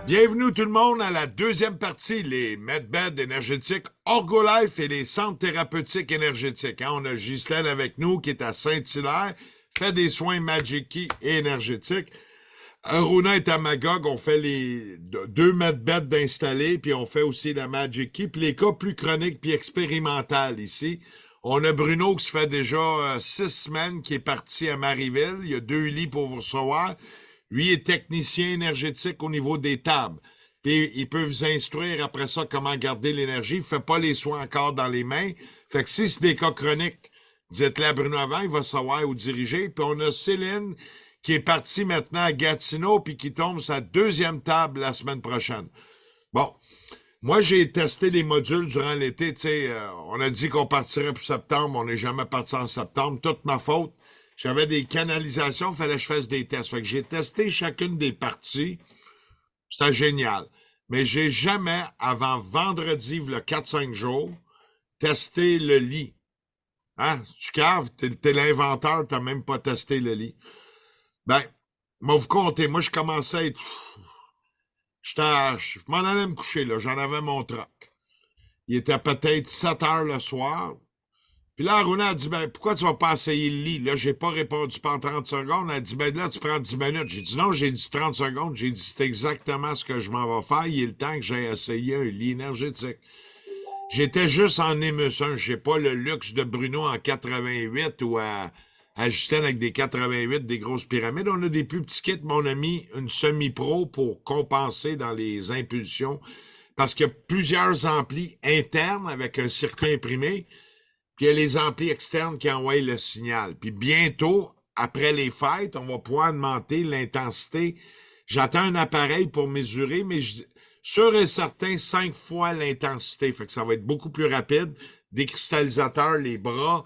Bienvenue tout le monde à la deuxième partie, les medbeds énergétiques Orgolife et les centres thérapeutiques énergétiques. On a Ghislaine avec nous qui est à Saint-Hilaire, fait des soins Magic Key et énergétiques. Aruna est à Magog, on fait les deux medbeds d'installer, puis on fait aussi la Magic Key, puis les cas plus chroniques puis expérimentales ici. On a Bruno qui se fait déjà 6 semaines, qui est parti à Marieville. Il y a 2 lits pour vous recevoir. Lui est technicien énergétique au niveau des tables. Puis il peut vous instruire après ça comment garder l'énergie. Il ne fait pas les soins encore dans les mains. Fait que si c'est des cas chroniques, dites-le à Bruno avant, il va savoir où diriger. Puis on a Céline qui est partie maintenant à Gatineau puis qui tombe sa deuxième table la semaine prochaine. Bon, moi j'ai testé les modules durant l'été. On a dit qu'on partirait pour septembre. On n'est jamais parti en septembre. Toute ma faute. J'avais des canalisations, il fallait que je fasse des tests. Fait que j'ai testé chacune des parties. C'était génial. Mais j'ai jamais, avant vendredi, le 4-5 jours, testé le lit. Hein? Tu caves, t'es l'inventeur, t'as même pas testé le lit. Ben, moi, vous comptez, moi, je commençais à être... Je m'en allais me coucher, là. J'en avais mon troc. Il était peut-être 7 heures le soir. Puis là, Aruna a dit, ben, pourquoi tu vas pas essayer le lit? Là, j'ai pas répondu pendant 30 secondes. Elle a dit, ben, là, tu prends 10 minutes. J'ai dit, non, j'ai dit 30 secondes. J'ai dit, c'est exactement ce que je m'en vais faire. Il est le temps que j'aille essayer un lit énergétique. J'étais juste en Némus 1. J'ai pas le luxe de Bruno en 88 ou à Justin avec des 88, des grosses pyramides. On a des plus petits kits, mais on a mis une semi-pro pour compenser dans les impulsions. Parce qu'il y a plusieurs amplis internes avec un circuit imprimé. Puis il y a les amplis externes qui envoient le signal. Puis bientôt, après les fêtes, on va pouvoir augmenter l'intensité. J'attends un appareil pour mesurer, mais sûr et certain, 5 fois l'intensité. Fait que ça va être beaucoup plus rapide. Des cristallisateurs, les bras,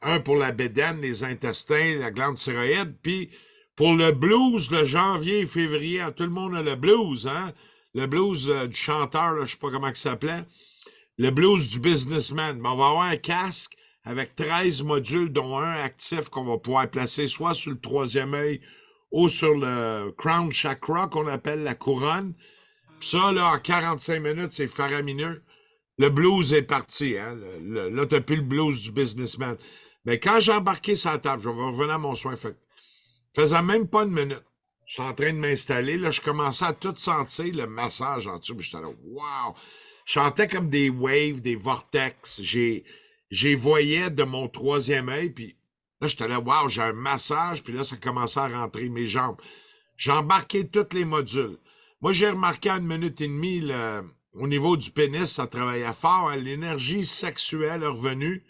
un pour la bédaine, les intestins, la glande thyroïde. Puis pour le blues de janvier et février, tout le monde a le blues, hein? Le blues du chanteur, là, je sais pas comment il s'appelait. Le blues du businessman. Mais on va avoir un casque avec 13 modules, dont un actif qu'on va pouvoir placer soit sur le troisième œil ou sur le crown chakra qu'on appelle la couronne. Puis ça, là, en 45 minutes, c'est faramineux. Le blues est parti. Hein? Là, t'as plus le blues du businessman. Mais quand j'ai embarqué sur la table, je vais revenir à mon soin. Faisait même pas une minute. Je suis en train de m'installer. Là, je commençais à tout sentir le massage en dessous. Puis j'étais là, wow! Je chantais comme des waves, des vortex. J'ai voyais de mon troisième œil, puis là, j'étais là, wow, j'ai un massage, puis là, ça commençait à rentrer mes jambes. J'ai embarqué tous les modules. Moi, j'ai remarqué en 1 minute et demie, au niveau du pénis, ça travaillait fort, hein, l'énergie sexuelle est revenue.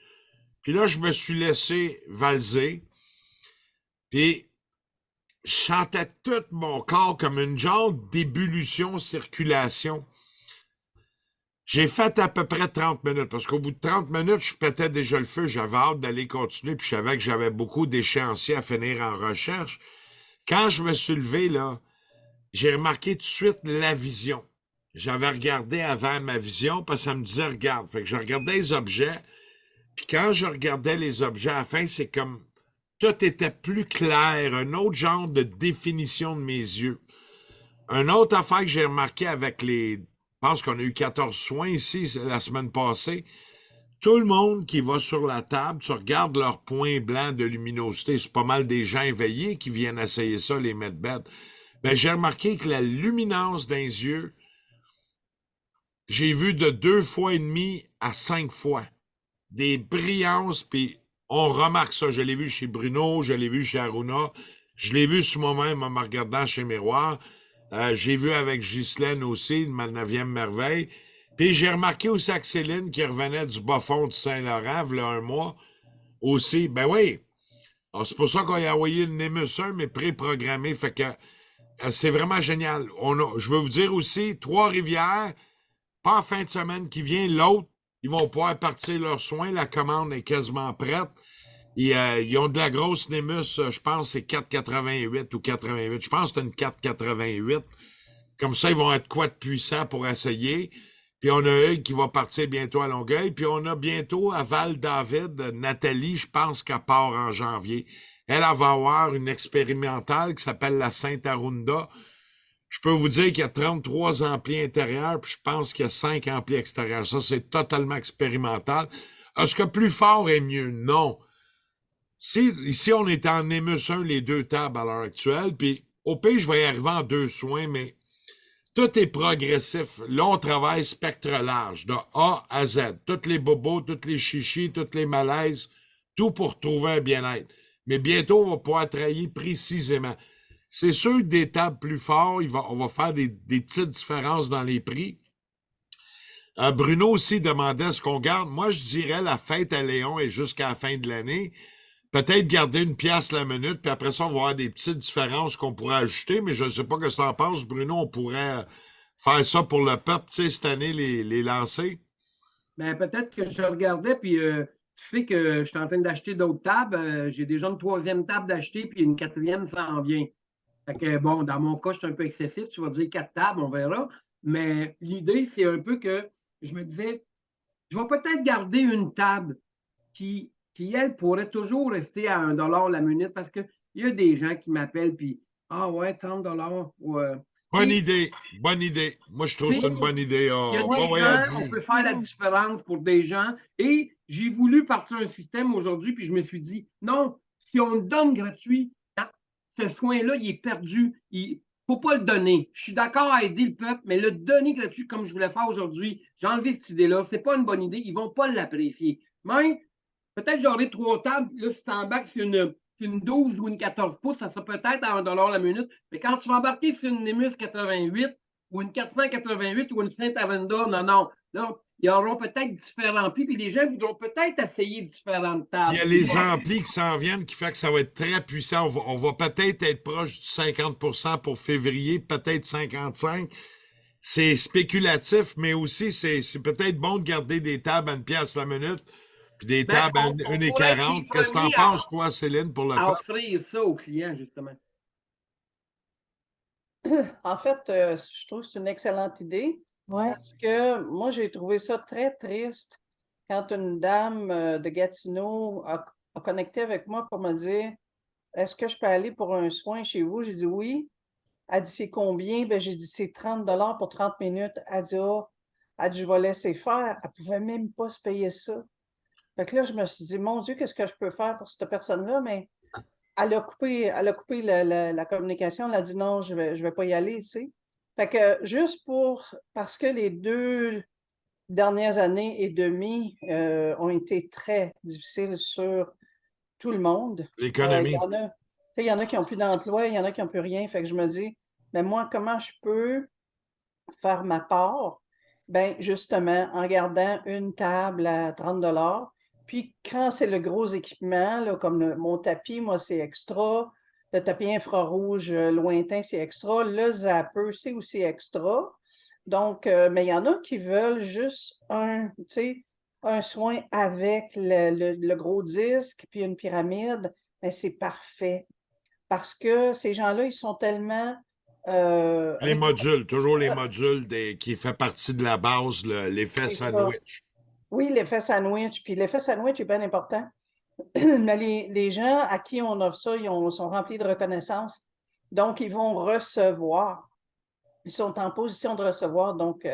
Puis là, je me suis laissé valser, puis je sentais tout mon corps comme une genre d'ébullition, circulation. J'ai fait à peu près 30 minutes, parce qu'au bout de 30 minutes, je pétais déjà le feu, j'avais hâte d'aller continuer, puis je savais que j'avais beaucoup d'échéanciers à finir en recherche. Quand je me suis levé, là, j'ai remarqué tout de suite la vision. J'avais regardé avant ma vision, parce que ça me disait, regarde. Fait que je regardais les objets, puis quand je regardais les objets à la fin, c'est comme, tout était plus clair, un autre genre de définition de mes yeux. Une autre affaire que j'ai remarqué avec je pense qu'on a eu 14 soins ici la semaine passée. Tout le monde qui va sur la table, tu regardes leur point blanc de luminosité. C'est pas mal des gens éveillés qui viennent essayer ça, les medbeds. Ben, j'ai remarqué que la luminance dans les yeux, j'ai vu de 2 fois et demi à 5 fois. Des brillances, puis on remarque ça. Je l'ai vu chez Bruno, je l'ai vu chez Aruna, je l'ai vu sur moi-même en me regardant chez Miroir. J'ai vu avec Ghislaine aussi, ma 9e merveille. Puis j'ai remarqué aussi avec Céline qui revenait du bas-fond de Saint-Laurent, il y a un mois aussi. Ben oui, alors, c'est pour ça qu'on a envoyé le Némus 1, mais préprogrammé. Fait que c'est vraiment génial. Je veux vous dire aussi, Trois-Rivières, pas en fin de semaine qui vient, l'autre, ils vont pouvoir partir leurs soins. La commande est quasiment prête. Ils ont de la grosse Némus, je pense c'est 4,88 ou 88. Je pense que c'est une 4,88. Comme ça, ils vont être quoi de puissant pour essayer. Puis on a eux qui va partir bientôt à Longueuil. Puis on a bientôt à Val-David, Nathalie, je pense qu'elle part en janvier. Elle va avoir une expérimentale qui s'appelle la Sainte-Arunda. Je peux vous dire qu'il y a 33 amplis intérieurs, puis je pense qu'il y a 5 amplis extérieurs. Ça, c'est totalement expérimental. Est-ce que plus fort est mieux? Non. Si, ici, on est en Nemus 1, les deux tables à l'heure actuelle, puis au pire, je vais y arriver en 2 soins, mais tout est progressif. Là, on travaille spectre large, de A à Z. Tous les bobos, tous les chichis, tous les malaises, tout pour trouver un bien-être. Mais bientôt, on va pouvoir travailler précisément. C'est sûr que des tables plus fortes, on va faire des petites différences dans les prix. Bruno aussi demandait ce qu'on garde. Moi, je dirais la fête à Léon est jusqu'à la fin de l'année. Peut-être garder 1$ la minute, puis après ça, on va avoir des petites différences qu'on pourrait ajouter, mais je ne sais pas ce que tu en penses, Bruno. On pourrait faire ça pour le peuple, tu sais, cette année, les lancer. Ben, peut-être que je regardais, puis tu sais que je suis en train d'acheter d'autres tables. J'ai déjà une 3e table d'acheter, puis une 4e s'en vient. Fait que, bon, dans mon cas, je suis un peu excessif. Tu vas dire 4 tables, on verra. Mais l'idée, c'est un peu que je me disais, je vais peut-être garder une table qui, elle, pourrait toujours rester à 1$ la minute parce qu'il y a des gens qui m'appellent, puis ah ouais, 30$. Ou, Bonne idée, bonne idée. Moi, je trouve que c'est une bonne idée. il y a Oh, des ouais, gens, on peut faire la différence pour des gens. Et j'ai voulu partir un système aujourd'hui, puis je me suis dit, non, si on le donne gratuit, ce soin-là, il est perdu. Il ne faut pas le donner. Je suis d'accord à aider le peuple, mais le donner gratuit comme je voulais faire aujourd'hui, j'ai enlevé cette idée-là. Ce n'est pas une bonne idée. Ils ne vont pas l'apprécier. Mais peut-être j'aurai 3 tables. Là, si tu embarques sur une 12 ou une 14 pouces, ça sera peut-être à 1$ la minute. Mais quand tu vas embarquer sur une Nemus 88 ou une 488 ou une Saint-Arenda, non, non. Là, ils auront peut-être différents prix, puis les gens voudront peut-être essayer différentes il tables. y a les amplis qui s'en viennent qui fait que ça va être très puissant. On va peut-être être proche du 50% pour février, peut-être 55%. C'est spéculatif, mais aussi c'est peut-être bon de garder des tables à 1$ la minute, puis des Ben, tables à on pourrait être 1,40. les Qu'est-ce que tu en premiers penses, toi, Céline, pour le à peuple? offrir ça aux clients, justement. En fait, je trouve que c'est une excellente idée Ouais. parce que moi, j'ai trouvé ça très triste quand une dame de Gatineau a connecté avec moi pour me dire est-ce que je peux aller pour un soin chez vous? J'ai dit oui. Elle dit c'est combien? Ben, j'ai dit c'est 30$ pour 30 minutes. Elle dit ah, elle dit je vais laisser faire. Elle pouvait même pas se payer ça. Fait que là, je me suis dit mon Dieu, qu'est-ce que je peux faire pour cette personne-là? Mais elle a coupé la communication. Elle a dit non, je vais pas y aller, tu sais. Fait que juste parce que les 2 dernières années et demie ont été très difficiles sur tout le monde. Il L'économie. y en a qui n'ont plus d'emploi, il y en a qui n'ont plus rien. Fait que je me dis, mais moi, comment je peux faire ma part? Ben, justement, en gardant une table à 30$. Puis quand c'est le gros équipement, là, comme mon tapis, moi, c'est extra. Le tapis infrarouge lointain, c'est extra. Le zapper, c'est aussi extra. Donc, mais il y en a qui veulent juste tu sais, un soin avec le gros disque, puis une pyramide. Mais c'est parfait. Parce que ces gens-là, ils sont tellement Les modules, toujours les modules qui fait partie de la base, l'effet C'est ça. sandwich. Oui, l'effet sandwich. Puis l'effet sandwich est bien important. Mais les gens à qui on offre ça, sont remplis de reconnaissance. Donc, ils vont recevoir. Ils sont en position de recevoir. Donc,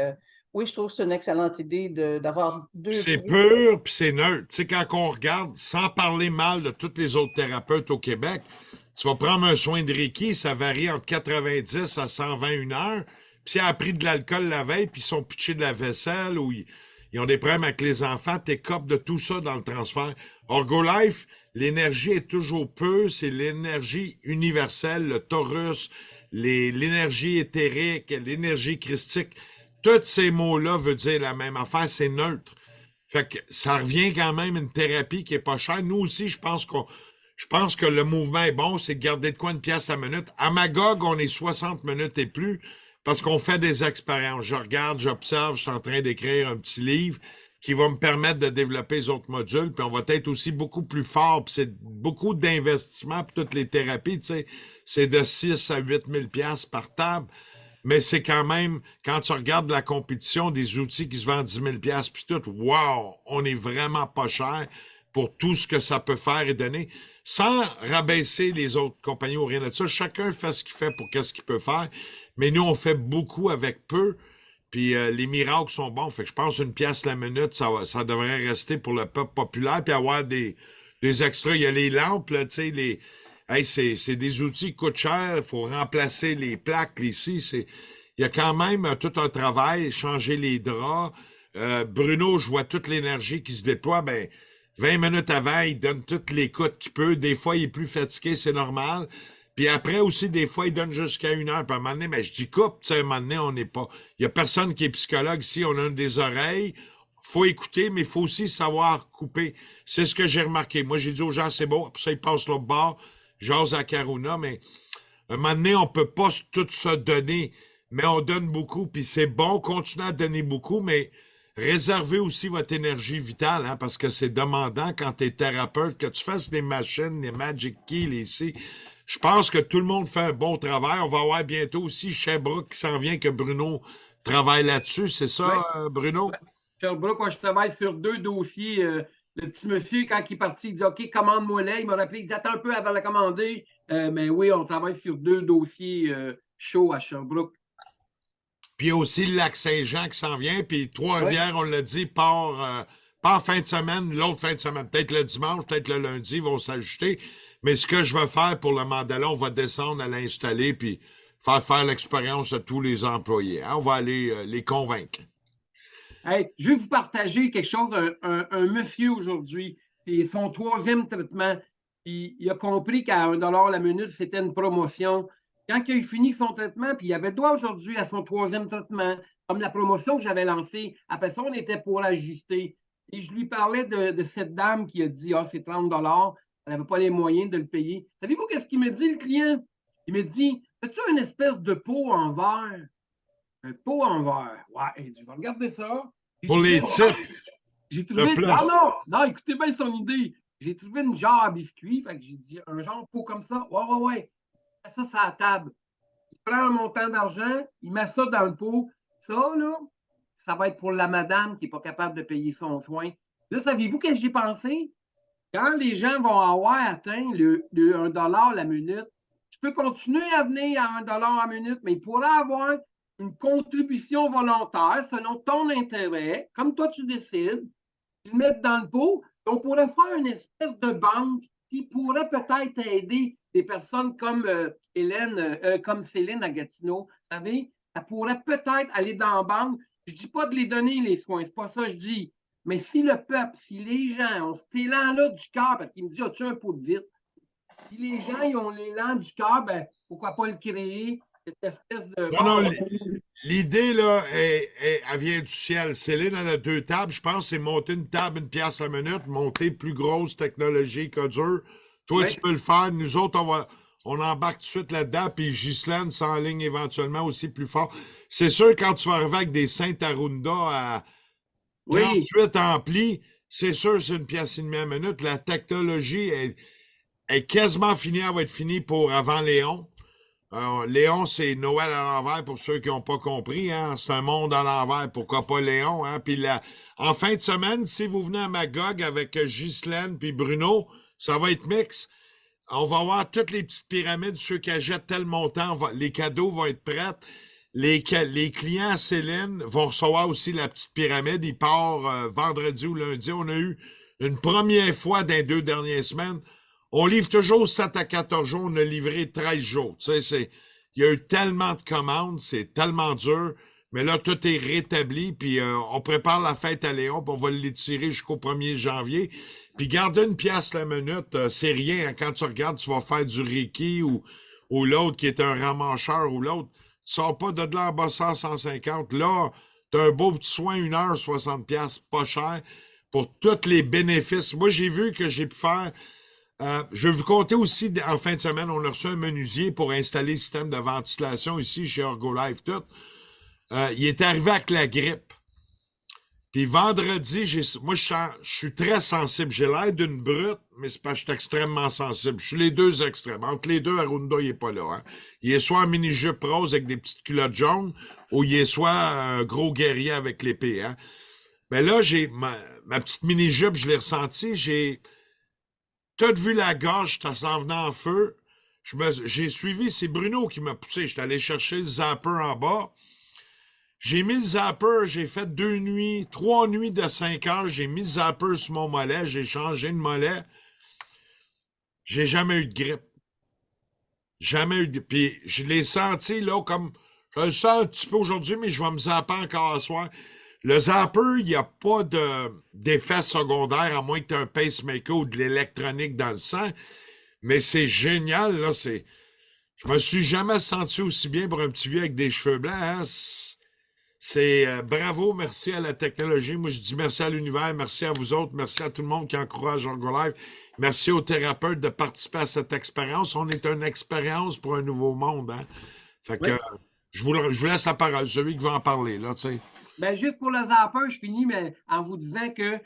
oui, je trouve que c'est une excellente idée d'avoir 2 C'est prix. pur, puis c'est neutre. Tu sais, quand on regarde, sans parler mal de tous les autres thérapeutes au Québec, tu vas prendre un soin de Reiki, ça varie entre 90 à 121 heures. Puis s'il a pris de l'alcool la veille, puis ils sont pitchés de la vaisselle, ou ils ont des problèmes avec les enfants, t'écopes de tout ça dans le transfert. Orgolife, l'énergie est toujours peu, c'est l'énergie universelle, le Taurus, l'énergie éthérique, l'énergie christique. Tous ces mots-là veulent dire la même affaire, c'est neutre. Fait que ça revient quand même à une thérapie qui est pas chère. Nous aussi, je pense que le mouvement est bon, c'est de garder de quoi 1$ la minute. À Magog, on est 60 minutes et plus parce qu'on fait des expériences. Je regarde, j'observe, je suis en train d'écrire un petit livre qui va me permettre de développer les autres modules, puis on va être aussi beaucoup plus fort, puis c'est beaucoup d'investissement pour toutes les thérapies, tu sais, c'est de 6 à 8 000$ par table, mais c'est quand même, quand tu regardes la compétition des outils qui se vendent 10 000$ puis tout, wow, on est vraiment pas cher pour tout ce que ça peut faire et donner. sans rabaisser les autres compagnies ou rien de ça. Chacun fait ce qu'il fait pour qu'est-ce qu'il peut faire. Mais nous, on fait beaucoup avec peu. Puis les miracles sont bons. Fait que je pense une pièce la minute, ça devrait rester pour le peuple populaire. Puis avoir des extras. Il y a les lampes, là, tu sais, Hey, c'est des outils qui coûtent cher. Il faut remplacer les plaques, ici. Il y a quand même tout un travail, changer les draps. Bruno, je vois toute l'énergie qui se déploie. Ben, 20 minutes avant, il donne toutes les coûtes qu'il peut. Des fois, il est plus fatigué, c'est normal. Puis après aussi, des fois, il donne jusqu'à 1 heure. Puis à un moment donné, mais je dis coupe, tu sais, à un moment donné, on n'est pas. Il n'y a personne qui est psychologue ici. On a des oreilles. Faut écouter, mais il faut aussi savoir couper. C'est ce que j'ai remarqué. Moi, j'ai dit aux gens, c'est beau. Après ça, ils passent l'autre bord. J'ose à Caruna, mais à un moment donné, on ne peut pas tout se donner, mais on donne beaucoup, puis c'est bon, continuez à donner beaucoup, mais réservez aussi votre énergie vitale, hein, parce que c'est demandant quand tu es thérapeute, que tu fasses des machines, les Magic Key, les C. Je pense que tout le monde fait un bon travail. On va avoir bientôt aussi Sherbrooke qui s'en vient, que Bruno travaille là-dessus. C'est ça, Bruno? Sherbrooke, moi, je travaille sur 2 dossiers. Le petit monsieur, quand il est parti, il dit OK, commande-moi là. Il m'a rappelé, il dit attends un peu avant de la commander. Mais oui, on travaille sur 2 dossiers chauds à Sherbrooke. Puis il y a aussi le Lac-Saint-Jean qui s'en vient. Puis Trois-Rivières, on l'a dit, part fin de semaine, l'autre fin de semaine. Peut-être le dimanche, peut-être le lundi, ils vont s'ajouter. Mais ce que je vais faire pour le Mandala, on va descendre à l'installer puis faire l'expérience à tous les employés. Hein? On va aller les convaincre. Hey, je vais vous partager quelque chose. Un monsieur aujourd'hui, c'est son 3e traitement. Puis il a compris qu'à 1 $ la minute, c'était une promotion. Quand il a fini son traitement, puis il avait droit aujourd'hui à son 3e traitement, comme la promotion que j'avais lancée. Après ça, on était pour l'ajuster. Et je lui parlais de cette dame qui a dit ah, c'est 30 $. Elle n'avait pas les moyens de le payer. Savez-vous qu'est-ce qu'il me dit, le client? Il me dit as-tu une espèce de pot en verre? Un pot en verre. Ouais, je vais regarder ça. Pour les types. J'ai trouvé. Non, écoutez bien son idée. J'ai trouvé une jarre à biscuits. Fait que j'ai dit un genre de pot comme ça. Ouais. Ça, c'est à la table. Il prend un montant d'argent, il met ça dans le pot. Ça, là, ça va être pour la madame qui n'est pas capable de payer son soin. Là, saviez-vous qu'est-ce que j'ai pensé? Quand les gens vont avoir atteint le 1 $ la minute, tu peux continuer à venir à 1 $ la minute, mais il pourra avoir une contribution volontaire selon ton intérêt, comme toi tu décides, ils le mettent dans le pot. On pourrait faire une espèce de banque qui pourrait peut-être aider des personnes comme comme Céline à Gatineau. Vous savez, ça pourrait peut-être aller dans la banque. Je ne dis pas de les donner les soins, c'est pas ça que je dis. Mais si le peuple, si les gens ont cet élan-là du cœur, parce qu'il me dit as-tu un pot de vitre? Si les gens ils ont l'élan du cœur, ben, pourquoi pas le créer? Cette espèce de. Non, l'idée, là, elle vient du ciel. Céline, elle a 2 tables. Je pense que c'est monter une table, 1$ la minute, monter plus grosse technologie que dur. Toi, tu peux le faire. Nous autres, on embarque tout de suite là-dedans. Puis Ghislaine s'enligne éventuellement aussi plus fort. C'est sûr, quand tu vas arriver avec des Saint-Arunda à 38 amplis, c'est sûr, c'est 1,5$ la minute. La technologie est quasiment finie. Elle va être finie pour avant Léon. Léon, c'est Noël à l'envers pour ceux qui n'ont pas compris. Hein? C'est un monde à l'envers. Pourquoi pas Léon? Hein? Puis en fin de semaine, si vous venez à Magog avec Ghislaine puis Bruno, ça va être mix. On va voir toutes les petites pyramides, ceux qui achètent tel montant, les cadeaux vont être prêts. Les clients à Céline vont recevoir aussi la petite pyramide. Il part vendredi ou lundi. On a eu une première fois dans les 2 dernières semaines. On livre toujours 7 à 14 jours. On a livré 13 jours. Tu sais, il y a eu tellement de commandes. C'est tellement dur. Mais là, tout est rétabli. Puis on prépare la fête à Léon. Puis on va l'étirer jusqu'au 1er janvier. Puis garder 1$ la minute, c'est rien. Hein. Quand tu regardes, tu vas faire du Reiki ou l'autre qui est un ramancheur ou l'autre. Tu sors pas de là en bas 150. Là, tu as un beau petit soin, 1 heure, 60$, pas cher, pour tous les bénéfices. Moi, j'ai vu que j'ai pu faire... je vais vous compter aussi, en fin de semaine, on a reçu un menuisier pour installer le système de ventilation ici chez Ergolife tout. Il est arrivé avec la grippe. Puis vendredi, moi, je suis très sensible. J'ai l'air d'une brute, mais c'est parce que je suis extrêmement sensible. Je suis les 2 extrêmes. Entre les deux, Arunda, il n'est pas là. Hein. Il est soit en mini-jupe rose avec des petites culottes jaunes, ou il est soit un gros guerrier avec l'épée. Hein. Mais là, j'ai ma petite mini-jupe, je l'ai ressenti. J'ai t'as vu la gorge, ça s'en venait en feu. J'ai suivi, c'est Bruno qui m'a poussé. J'étais allé chercher le zapper en bas. J'ai mis le zapper, j'ai fait 3 nuits de 5 heures. J'ai mis le zapper sur mon mollet, j'ai changé de mollet. J'ai jamais eu de grippe. Jamais eu de. Puis je l'ai senti, là, comme. Je le sens un petit peu aujourd'hui, mais je vais me zapper encore ce soir. Le zapper, il n'y a pas d'effet secondaire, à moins que tu aies un pacemaker ou de l'électronique dans le sang. Mais c'est génial, là. Je me suis jamais senti aussi bien pour un petit vieux avec des cheveux blancs. Hein. Bravo, merci à la technologie. Moi, je dis merci à l'univers, merci à vous autres, merci à tout le monde qui encourage Live. Merci aux thérapeutes de participer à cette expérience. On est une expérience pour un nouveau monde. Hein? Fait que je vous laisse la parole, celui qui va en parler. Là, tu sais. Ben, juste pour le zapper, je finis mais en vous disant que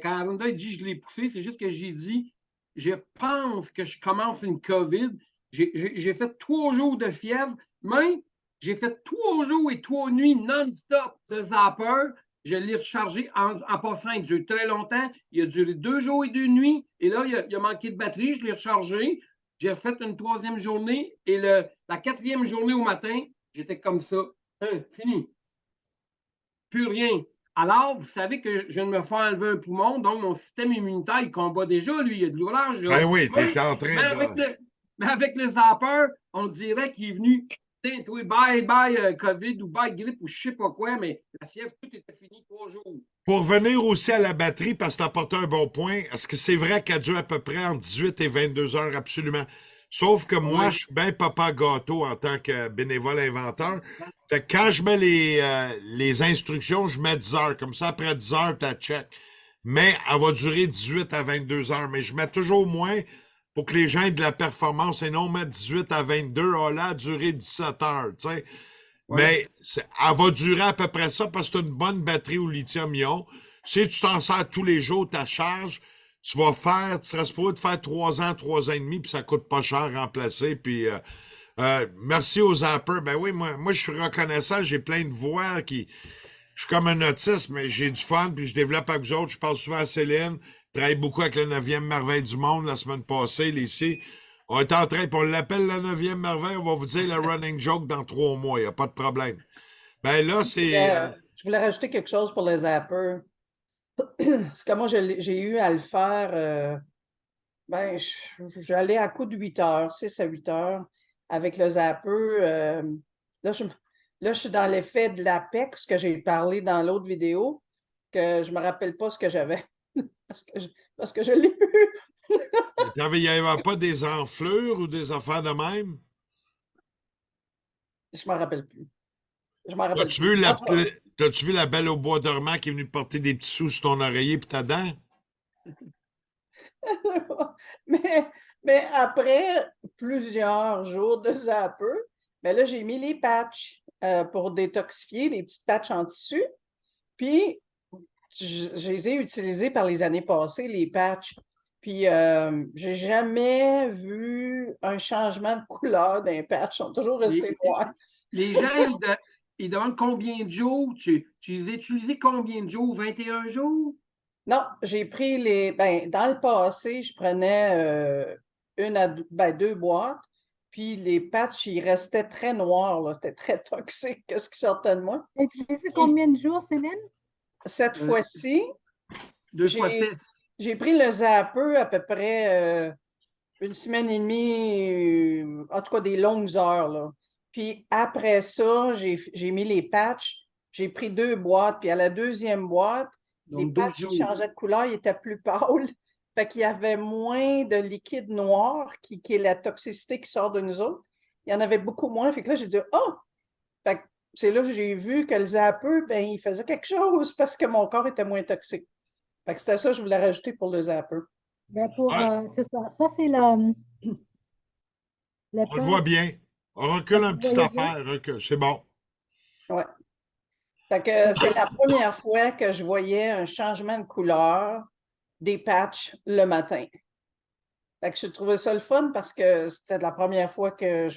quand Arunda dit je l'ai poussé, c'est juste que j'ai dit je pense que je commence une COVID. J'ai fait 3 jours de fièvre, mais j'ai fait 3 jours et 3 nuits non-stop de zapper. Je l'ai rechargé en passant. Il dure très longtemps. Il a duré 2 jours et 2 nuits. Et là, il a manqué de batterie. Je l'ai rechargé. J'ai refait une 3e journée. Et la 4e journée au matin, j'étais comme ça. Fini. Plus rien. Alors, vous savez que je viens de me faire enlever un poumon, donc mon système immunitaire, il combat déjà, lui, il y a de l'ouvrage. Ben oui, tu es en train de. Mais avec le zapper, on dirait qu'il est venu. Toi, bye, bye, COVID ou bye, grippe ou je sais pas quoi, mais la fièvre, tout était fini 3 jours. Pour revenir aussi à la batterie, parce que tu as apporté un bon point, est-ce que c'est vrai qu'elle dure à peu près entre 18 et 22 heures? Absolument. Sauf que moi, je suis bien papa gâteau en tant que bénévole inventeur. Fait que quand je mets les instructions, je mets 10 heures. Comme ça, après 10 heures, tu as check. Mais elle va durer 18 à 22 heures. Mais je mets toujours moins pour que les gens aient de la performance et non mettre 18 à 22. Oh là, durer 17 heures, tu sais. Mais elle va durer à peu près ça parce que tu as une bonne batterie au lithium-ion. Si tu t'en sers tous les jours, ta charge, tu seras supposé de faire 3 ans, 3 ans et demi, puis ça coûte pas cher à remplacer. Puis merci aux zappers. Ben oui, moi je suis reconnaissant, j'ai plein de voix qui. Je suis comme un autiste, mais j'ai du fun, puis je développe avec vous autres. Je parle souvent à Céline. Je travaille beaucoup avec la 9e merveille du monde la semaine passée, ici. On est en train, puis on l'appelle la 9e merveille, on va vous dire le running joke dans 3 mois, il n'y a pas de problème. Ben là, c'est. Je voulais rajouter quelque chose pour les zappers. Parce que moi, j'ai eu à le faire. J'allais à coup de 8 heures, 6 à 8 heures avec le zapper. Là, je suis dans l'effet de l'APEX que j'ai parlé dans l'autre vidéo, que je ne me rappelle pas ce que j'avais. parce que je l'ai eu. Il n'y avait pas des enflures ou des affaires de même? Je ne me rappelle plus. Je m'en rappelle As-tu plus. T'as-tu vu la belle au bois dormant qui est venue te porter des petits sous sur ton oreiller et ta dent? mais après plusieurs jours de zapper, là, j'ai mis les patchs pour détoxifier, les petites patchs en tissu. Puis, je les ai utilisés par les années passées, les patchs. Puis, j'ai jamais vu un changement de couleur d'un patch. Ils sont toujours restés noirs. Les gens, ils demandent combien de jours. Tu les as utilisés combien de jours? 21 jours? Non, j'ai pris dans le passé, je prenais 2 boîtes, puis les patchs, ils restaient très noirs, là. C'était très toxique, qu'est-ce qui sortait de moi. Tu as utilisé combien de jours, Céline? Cette fois-ci, 2 fois 6. J'ai pris le zapper à peu près 1 semaine et demie, en tout cas des longues heures, là. Puis après ça, j'ai mis les patchs, j'ai pris 2 boîtes, puis à la 2e boîte, Donc, les patchs changeaient de couleur, ils étaient plus pâles. Fait qu'il y avait moins de liquide noir, qui est la toxicité qui sort de nous autres. Il y en avait beaucoup moins. Fait que là, j'ai dit, oh! Fait que c'est là que j'ai vu que le zapper, il faisait quelque chose parce que mon corps était moins toxique. Fait que c'était ça que je voulais rajouter pour le zapper. C'est ça. Ça, c'est la On le voit bien. On recule une petite affaire. Recule. C'est bon. Ouais. Fait que c'est la première fois que je voyais un changement de couleur des patchs le matin. Fait que je trouvais ça le fun parce que c'était la première fois que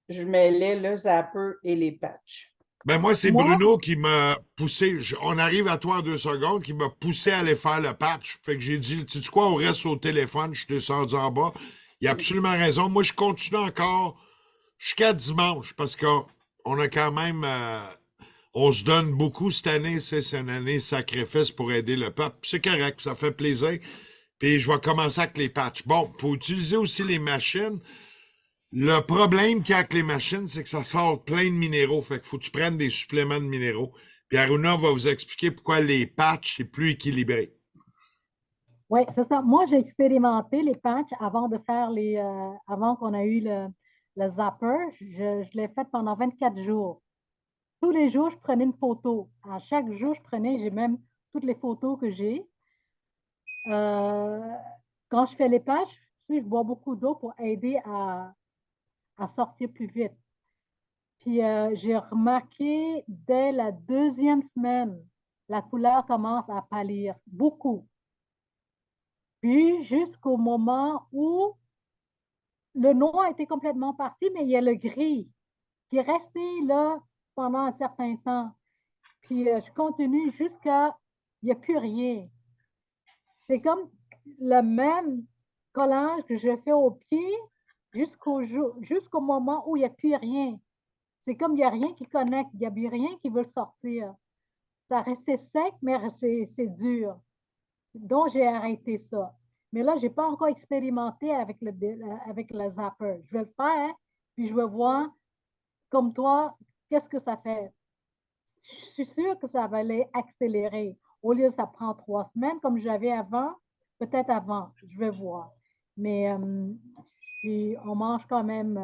je mêlais le zapper et les patchs. Ben moi, c'est Moi, Bruno qui m'a poussé. On arrive à toi en 2 secondes, qui m'a poussé à aller faire le patch. Fait que j'ai dit, tu sais quoi, on reste au téléphone. Je suis descendu en bas. Il a absolument raison. Moi, je continue encore jusqu'à dimanche parce qu'on a quand même. On se donne beaucoup cette année. C'est une année sacrifice pour aider le peuple. C'est correct, ça fait plaisir. Puis je vais commencer avec les patchs. Bon, pour utiliser aussi les machines. Le problème qu'il y a avec les machines, c'est que ça sort plein de minéraux. Fait qu'il faut que tu prennes des suppléments de minéraux. Puis Aruna va vous expliquer pourquoi les patchs, c'est plus équilibré. oui, c'est ça. Moi, j'ai expérimenté les patchs avant de faire avant qu'on a eu le zapper. Je l'ai fait pendant 24 jours. Tous les jours, je prenais une photo. À chaque jour, j'ai même toutes les photos que j'ai. Euh, Quand je fais les patchs, tu sais, je bois beaucoup d'eau pour aider à sortir plus vite. Puis j'ai remarqué dès la deuxième semaine, la couleur commence à pâlir beaucoup. Puis jusqu'au moment où le noir était complètement parti, mais il y a le gris qui est resté là pendant un certain temps. Puis je continue jusqu'à il n'y a plus rien. C'est comme le même collage que je fais au pied jusqu'au moment où il n'y a plus rien. C'est comme il n'y a rien qui connecte, il n'y a rien qui veut sortir. Ça restait sec, mais c'est dur. Donc, j'ai arrêté ça. Mais là, je n'ai pas encore expérimenté avec le zapper. Je vais le faire, puis je vais voir, comme toi, qu'est-ce que ça fait. Je suis sûre que ça va aller accélérer. Au lieu, ça prend 3 semaines, comme j'avais avant, peut-être avant, je vais voir. Mais puis on mange quand même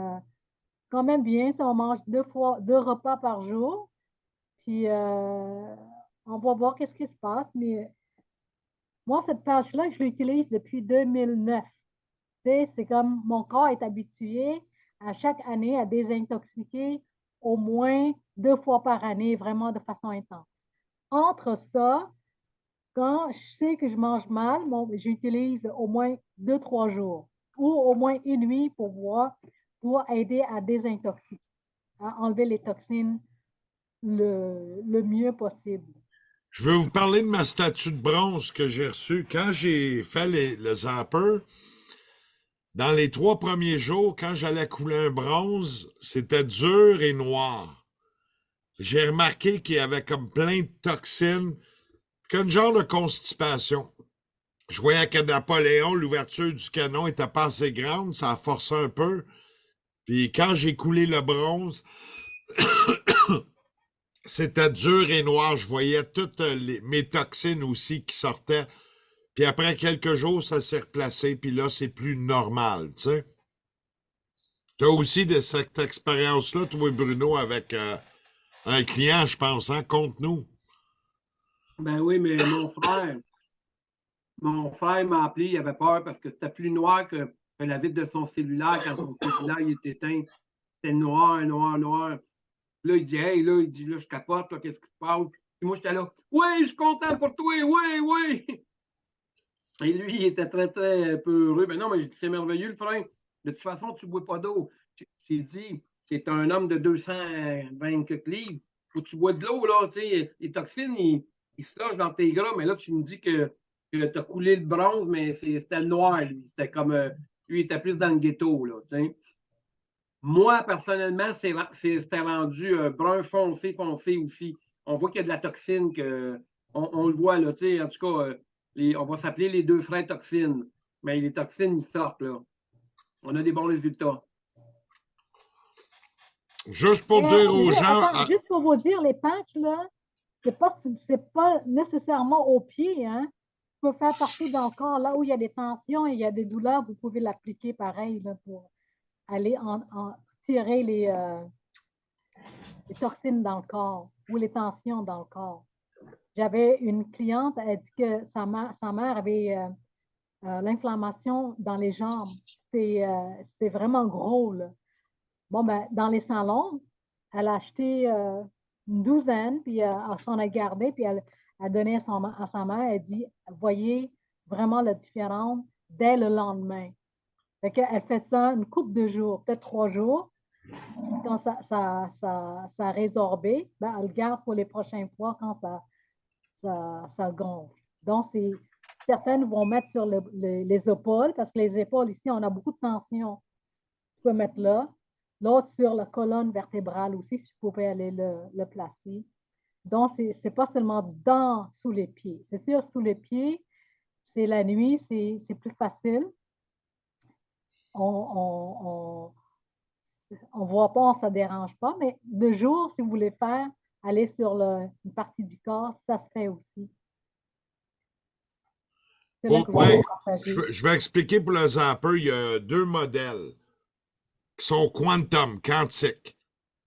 bien. On mange 2 repas par jour. Puis on va voir qu'est-ce qui se passe. Mais moi, cette page-là, je l'utilise depuis 2009. Tu sais, c'est comme mon corps est habitué à chaque année à désintoxiquer au moins 2 fois par année, vraiment de façon intense. Entre ça, quand je sais que je mange mal, j'utilise au moins 2, 3 jours ou au moins une nuit pour aider à désintoxiquer, à enlever les toxines le mieux possible. Je veux vous parler de ma statue de bronze que j'ai reçue. Quand j'ai fait le zapper, dans les 3 premiers jours, quand j'allais couler un bronze, c'était dur et noir. J'ai remarqué qu'il y avait comme plein de toxines, qu'une genre de constipation. Je voyais que Napoléon, l'ouverture du canon était pas assez grande, ça a forcé un peu. Puis quand j'ai coulé le bronze, c'était dur et noir. Je voyais toutes mes toxines aussi qui sortaient. Puis après quelques jours, ça s'est replacé. Puis là, c'est plus normal, tu sais. Tu as aussi de cette expérience-là, toi, Bruno, avec un client, je pense, hein? Conte-nous. Ben oui, mais mon frère m'a appelé, il avait peur parce que c'était plus noir que la vitre de son cellulaire quand son cellulaire il est éteint. C'était noir, noir, noir. Là, il dit, hey, là, je capote, là, qu'est-ce qui se passe? Puis moi, j'étais là, oui, je suis content pour toi, oui, oui. Et lui, il était très, très peu heureux. Ben non, mais c'est merveilleux, le frère. De toute façon, tu ne bois pas d'eau. J'ai dit, tu es un homme de 220 livres. Faut que tu bois de l'eau, là. Tu sais, les toxines, ils se logent dans tes gras. Mais là, tu me dis que tu as coulé le bronze, mais c'était noir, lui. C'était comme. Lui, il était plus dans le ghetto, là. Tu sais. Moi, personnellement, c'était rendu brun foncé, foncé aussi. On voit qu'il y a de la toxine, on le voit, là, tu sais, en tout cas, on va s'appeler les 2 frères toxines. Mais les toxines, ils sortent, là. On a des bons résultats. Juste pour dire aux gens. Attends, juste pour vous dire, les patchs, là, c'est pas nécessairement au pied, hein. Ça peut faire partout dans le corps. Là où il y a des tensions et il y a des douleurs, vous pouvez l'appliquer pareil là, pour aller tirer les toxines dans le corps ou les tensions dans le corps. J'avais une cliente, elle dit que sa mère avait l'inflammation dans les jambes. C'était vraiment gros, là. Bon, ben, dans les salons, elle a acheté une douzaine, puis elle s'en a gardé, puis elle a donné à sa mère. Elle dit, voyez vraiment la différence dès le lendemain. Fait qu'elle fait ça une couple de jours, peut-être 3 jours. Quand ça a résorbé, ben, elle le garde pour les prochains fois quand ça gonfle. Donc, certaines vont mettre sur les épaules, parce que les épaules, ici, on a beaucoup de tension. Tu peux mettre là. L'autre sur la colonne vertébrale aussi, si tu pouvais aller le placer. Donc, ce n'est pas seulement sous les pieds. C'est sûr, sous les pieds, c'est la nuit, c'est plus facile. On ne voit pas, ça ne dérange pas, mais de jour, si vous voulez faire, aller sur une partie du corps, ça se fait aussi. C'est là que vous Oui, allez partager. je vais expliquer pour le zapper. Il y a 2 modèles qui sont quantum, quantiques.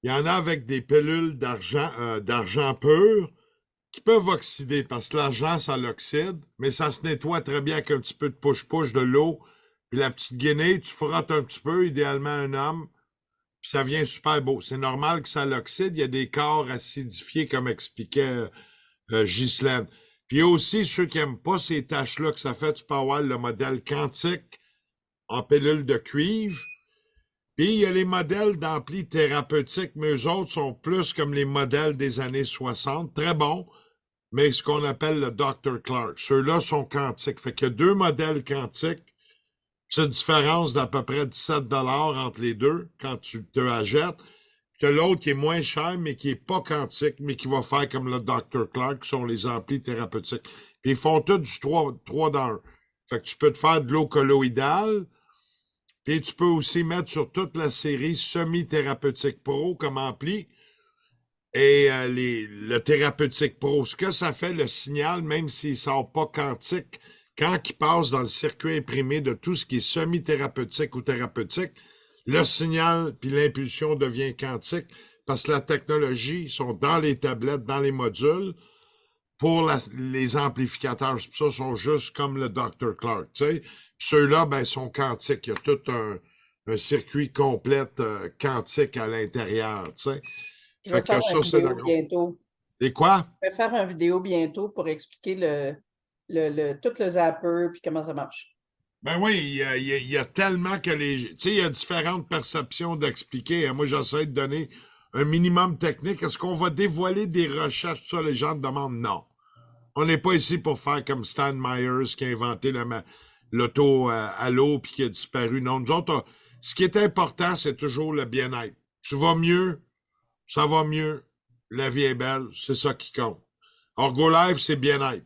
Il y en a avec des pilules d'argent pur qui peuvent oxyder parce que l'argent, ça l'oxyde, mais ça se nettoie très bien avec un petit peu de push-push de l'eau. Puis la petite guinée, tu frottes un petit peu, idéalement un homme, puis ça vient super beau. C'est normal que ça l'oxyde. Il y a des corps acidifiés, comme expliquait Ghislaine. Puis il y a aussi ceux qui n'aiment pas ces taches-là que ça fait, tu peux avoir le modèle quantique en pilule de cuivre. Puis il y a les modèles d'ampli thérapeutiques, mais eux autres sont plus comme les modèles des années 60, très bons, mais ce qu'on appelle le Dr. Clark. Ceux-là sont quantiques. Fait qu'il y a 2 modèles quantiques. C'est une différence d'à peu près 17 $ entre les deux quand tu te achètes. Tu as l'autre qui est moins cher, mais qui n'est pas quantique, mais qui va faire comme le Dr. Clark, qui sont les amplis thérapeutiques. Puis ils font tous du 3 dans 1. Fait que tu peux te faire de l'eau colloïdale, puis tu peux aussi mettre sur toute la série semi-thérapeutique pro comme ampli et le thérapeutique pro. Ce que ça fait, le signal, même s'il ne sort pas quantique, quand il passe dans le circuit imprimé de tout ce qui est semi-thérapeutique ou thérapeutique, le signal puis l'impulsion devient quantique parce que la technologie sont dans les tablettes, dans les modules pour les amplificateurs. Ça, sont juste comme le Dr. Clark. Tu sais. Ceux-là, ben, sont quantiques. Il y a tout un circuit complet quantique à l'intérieur. Tu sais. Je vais faire une vidéo bientôt. Et quoi? Je vais faire une vidéo bientôt pour expliquer tout le zapper puis comment ça marche. Ben oui, il y a tellement que tu sais, il y a différentes perceptions d'expliquer. Moi, j'essaie de donner un minimum technique. Est-ce qu'on va dévoiler des recherches? Ça, les gens me demandent non. On n'est pas ici pour faire comme Stan Myers qui a inventé l'auto à l'eau puis qui a disparu. Non, nous autres, ce qui est important, c'est toujours le bien-être. Tu vas mieux, ça va mieux, la vie est belle, c'est ça qui compte. OrgoLife, c'est bien-être.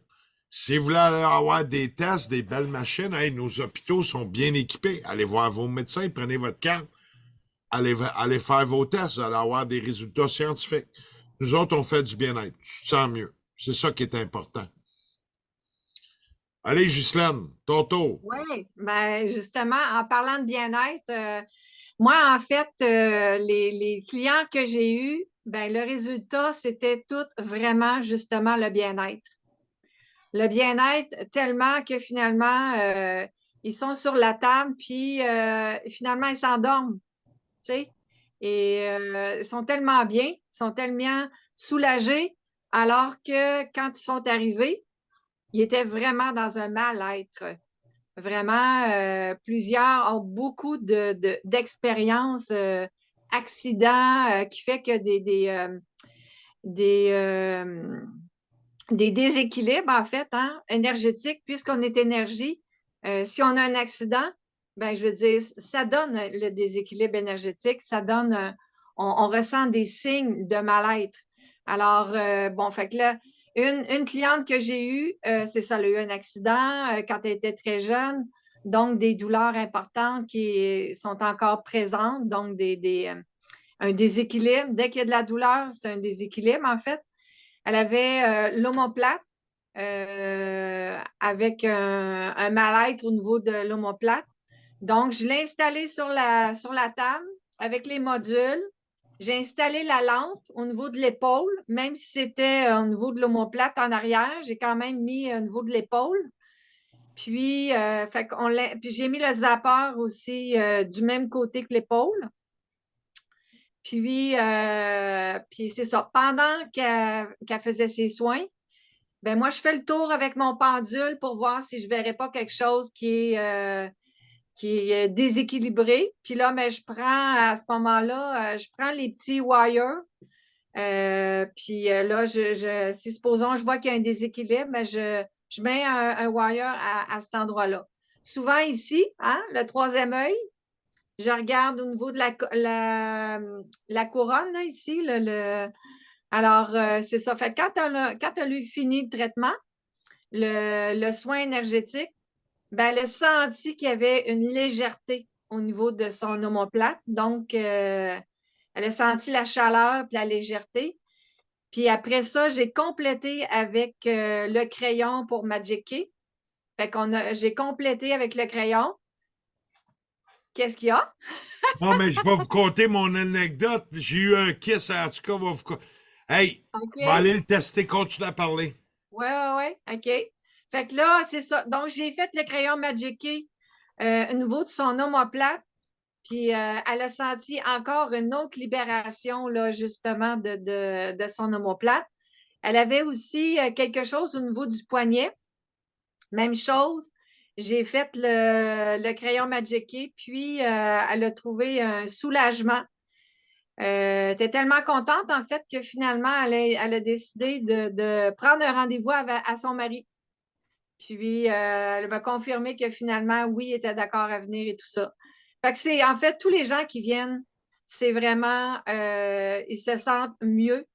Si vous voulez aller avoir des tests, des belles machines, hey, nos hôpitaux sont bien équipés. Allez voir vos médecins, prenez votre carte, allez faire vos tests, vous allez avoir des résultats scientifiques. Nous autres, on fait du bien-être. Tu te sens mieux. C'est ça qui est important. Allez, Ghislaine, ton tour. Oui, ben justement, en parlant de bien-être, moi, en fait, les clients que j'ai eus, ben, le résultat, c'était tout vraiment justement le bien-être. Le bien-être, tellement que finalement, ils sont sur la table, puis finalement, ils s'endorment, tu sais. Et ils sont tellement bien, ils sont tellement soulagés, alors que quand ils sont arrivés, ils étaient vraiment dans un mal-être. Vraiment, plusieurs ont beaucoup d'expériences, accidents, qui fait que des déséquilibres, en fait, hein, énergétiques, puisqu'on est énergie. Si on a un accident, ben, je veux dire, ça donne le déséquilibre énergétique, ça donne, on ressent des signes de mal-être. Alors, bon, fait que là, une cliente que j'ai eue, c'est ça, elle a eu un accident quand elle était très jeune, donc des douleurs importantes qui sont encore présentes, donc un déséquilibre. Dès qu'il y a de la douleur, c'est un déséquilibre, en fait. Elle avait l'omoplate avec un mal-être au niveau de l'omoplate. Donc, je l'ai installé sur la table avec les modules. J'ai installé la lampe au niveau de l'épaule, même si c'était au niveau de l'omoplate en arrière, j'ai quand même mis au niveau de l'épaule. Puis, puis j'ai mis le zapper aussi du même côté que l'épaule. Puis c'est ça. Pendant qu'elle faisait ses soins, ben moi, je fais le tour avec mon pendule pour voir si je ne verrais pas quelque chose qui qui est déséquilibré. Puis là, ben, je prends à ce moment-là, je prends les petits wires. Puis là, si supposons je vois qu'il y a un déséquilibre, ben, je mets un wire à cet endroit-là. Souvent ici, hein, le troisième œil, je regarde au niveau de la couronne, là, ici. Alors, c'est ça. Fait que quand tu as lui fini le traitement, le soin énergétique, ben, elle a senti qu'il y avait une légèreté au niveau de son omoplate. Donc, elle a senti la chaleur et la légèreté. Puis après ça, j'ai complété avec le crayon pour Magic Key. Fait j'ai complété avec le crayon. Qu'est-ce qu'il y a? Non, mais je vais vous conter mon anecdote. J'ai eu un kiss, en tout cas, Hey, OK. je vais aller le tester, continue à parler. Oui, oui, oui. OK. Fait que là, c'est ça. Donc, j'ai fait le crayon Magic Key au niveau de son omoplate. Puis, elle a senti encore une autre libération, là, justement, de son omoplate. Elle avait aussi quelque chose au niveau du poignet. Même chose. J'ai fait le crayon Magic Key, puis elle a trouvé un soulagement. Elle était tellement contente, en fait, que finalement, elle a décidé de prendre un rendez-vous à son mari. Puis, elle m'a confirmé que finalement, oui, il était d'accord à venir et tout ça. Fait que c'est, en fait, tous les gens qui viennent, c'est vraiment, ils se sentent mieux.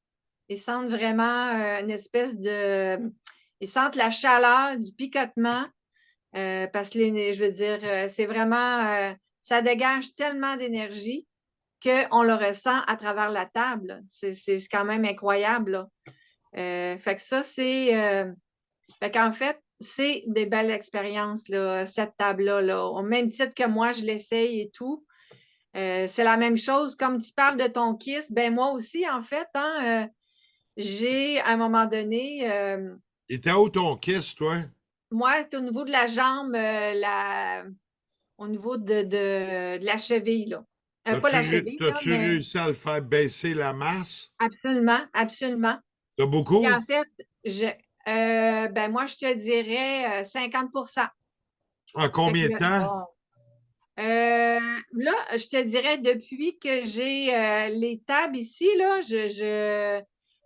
Ils sentent vraiment une espèce de... Ils sentent la chaleur du picotement. Parce que, je veux dire, c'est vraiment... ça dégage tellement d'énergie qu'on le ressent à travers la table. C'est quand même incroyable, là. Fait que ça, fait qu'en fait, c'est des belles expériences, là, cette table-là, là. Au même titre que moi, je l'essaye et tout. C'est la même chose. Comme tu parles de ton kiss, ben moi aussi, en fait, hein, j'ai, à un moment donné, Il était où ton kiss, toi? moi, c'est au niveau de la jambe, au niveau de la cheville, là. Pas la cheville, là, T'as-tu mais réussi à le faire baisser la masse? absolument, absolument. T'as Puis beaucoup? en fait, ben moi, je te dirais 50 En Fait que combien de temps? Wow. là, je te dirais, depuis que j'ai les tables ici, là,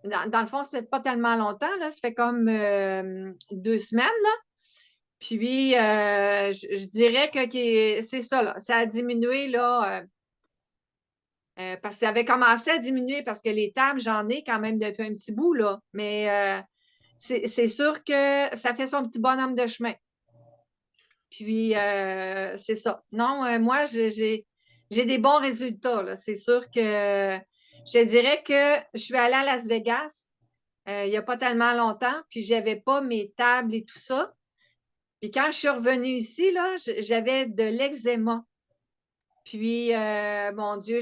dans le fond, c'est pas tellement longtemps, là, ça fait comme 2 semaines, là. Puis, je dirais que c'est ça, là, ça a diminué, là, parce que ça avait commencé à diminuer parce que les tables, j'en ai quand même depuis un petit bout, là. Mais c'est sûr que ça fait son petit bonhomme de chemin. Puis, c'est ça. Non, moi, j'ai des bons résultats, là. C'est sûr que je te dirais que je suis allée à Las Vegas il n'y a pas tellement longtemps, puis je n'avais pas mes tables et tout ça. Puis quand je suis revenue ici, là, j'avais de l'eczéma. Puis, mon Dieu,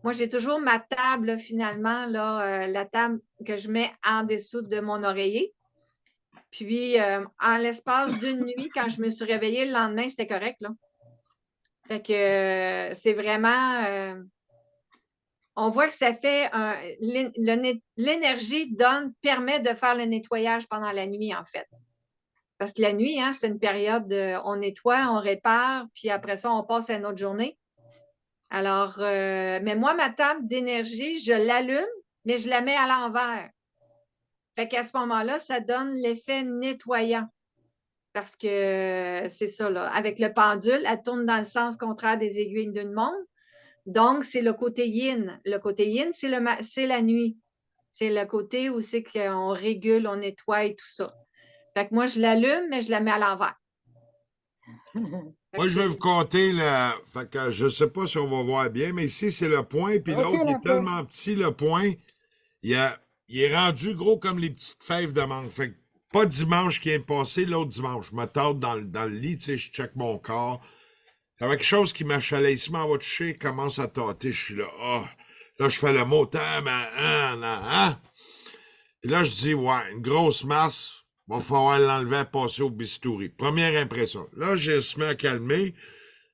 moi, j'ai toujours ma table, là, finalement, là, la table que je mets en dessous de mon oreiller. Puis, en l'espace d'une nuit, quand je me suis réveillée le lendemain, c'était correct, là. Fait que c'est vraiment... on voit que ça fait... l'énergie permet de faire le nettoyage pendant la nuit, en fait. Parce que la nuit, hein, c'est une période, on nettoie, on répare, puis après ça, on passe à une autre journée. Alors, mais moi, ma table d'énergie, je l'allume, mais je la mets à l'envers. Fait qu'à ce moment-là, ça donne l'effet nettoyant. Parce que c'est ça, là. Avec le pendule, elle tourne dans le sens contraire des aiguilles d'une montre. Donc, c'est le côté yin. Le côté yin, c'est la nuit. C'est le côté où c'est qu'on régule, on nettoie et tout ça. Fait que moi, je l'allume, mais je la mets à l'envers. Moi, je vais vous compter, fait que je sais pas si on va voir bien, mais ici, c'est le point, puis l'autre, Recule il un est peu. tellement petit, le point, il est rendu gros comme les petites fèves de mangue. Fait que pas dimanche qui est passé, l'autre dimanche. Je me tâte dans le lit, tu sais, je check mon corps. Il y avait quelque chose qui m'achalait ici, m'en va toucher, commence à tâter, je suis là, ah. Là, je fais le mot, hein. Puis là, je dis, ouais, une grosse masse, va falloir l'enlever à passer au bistouri. Première impression. Là, je me à calmer.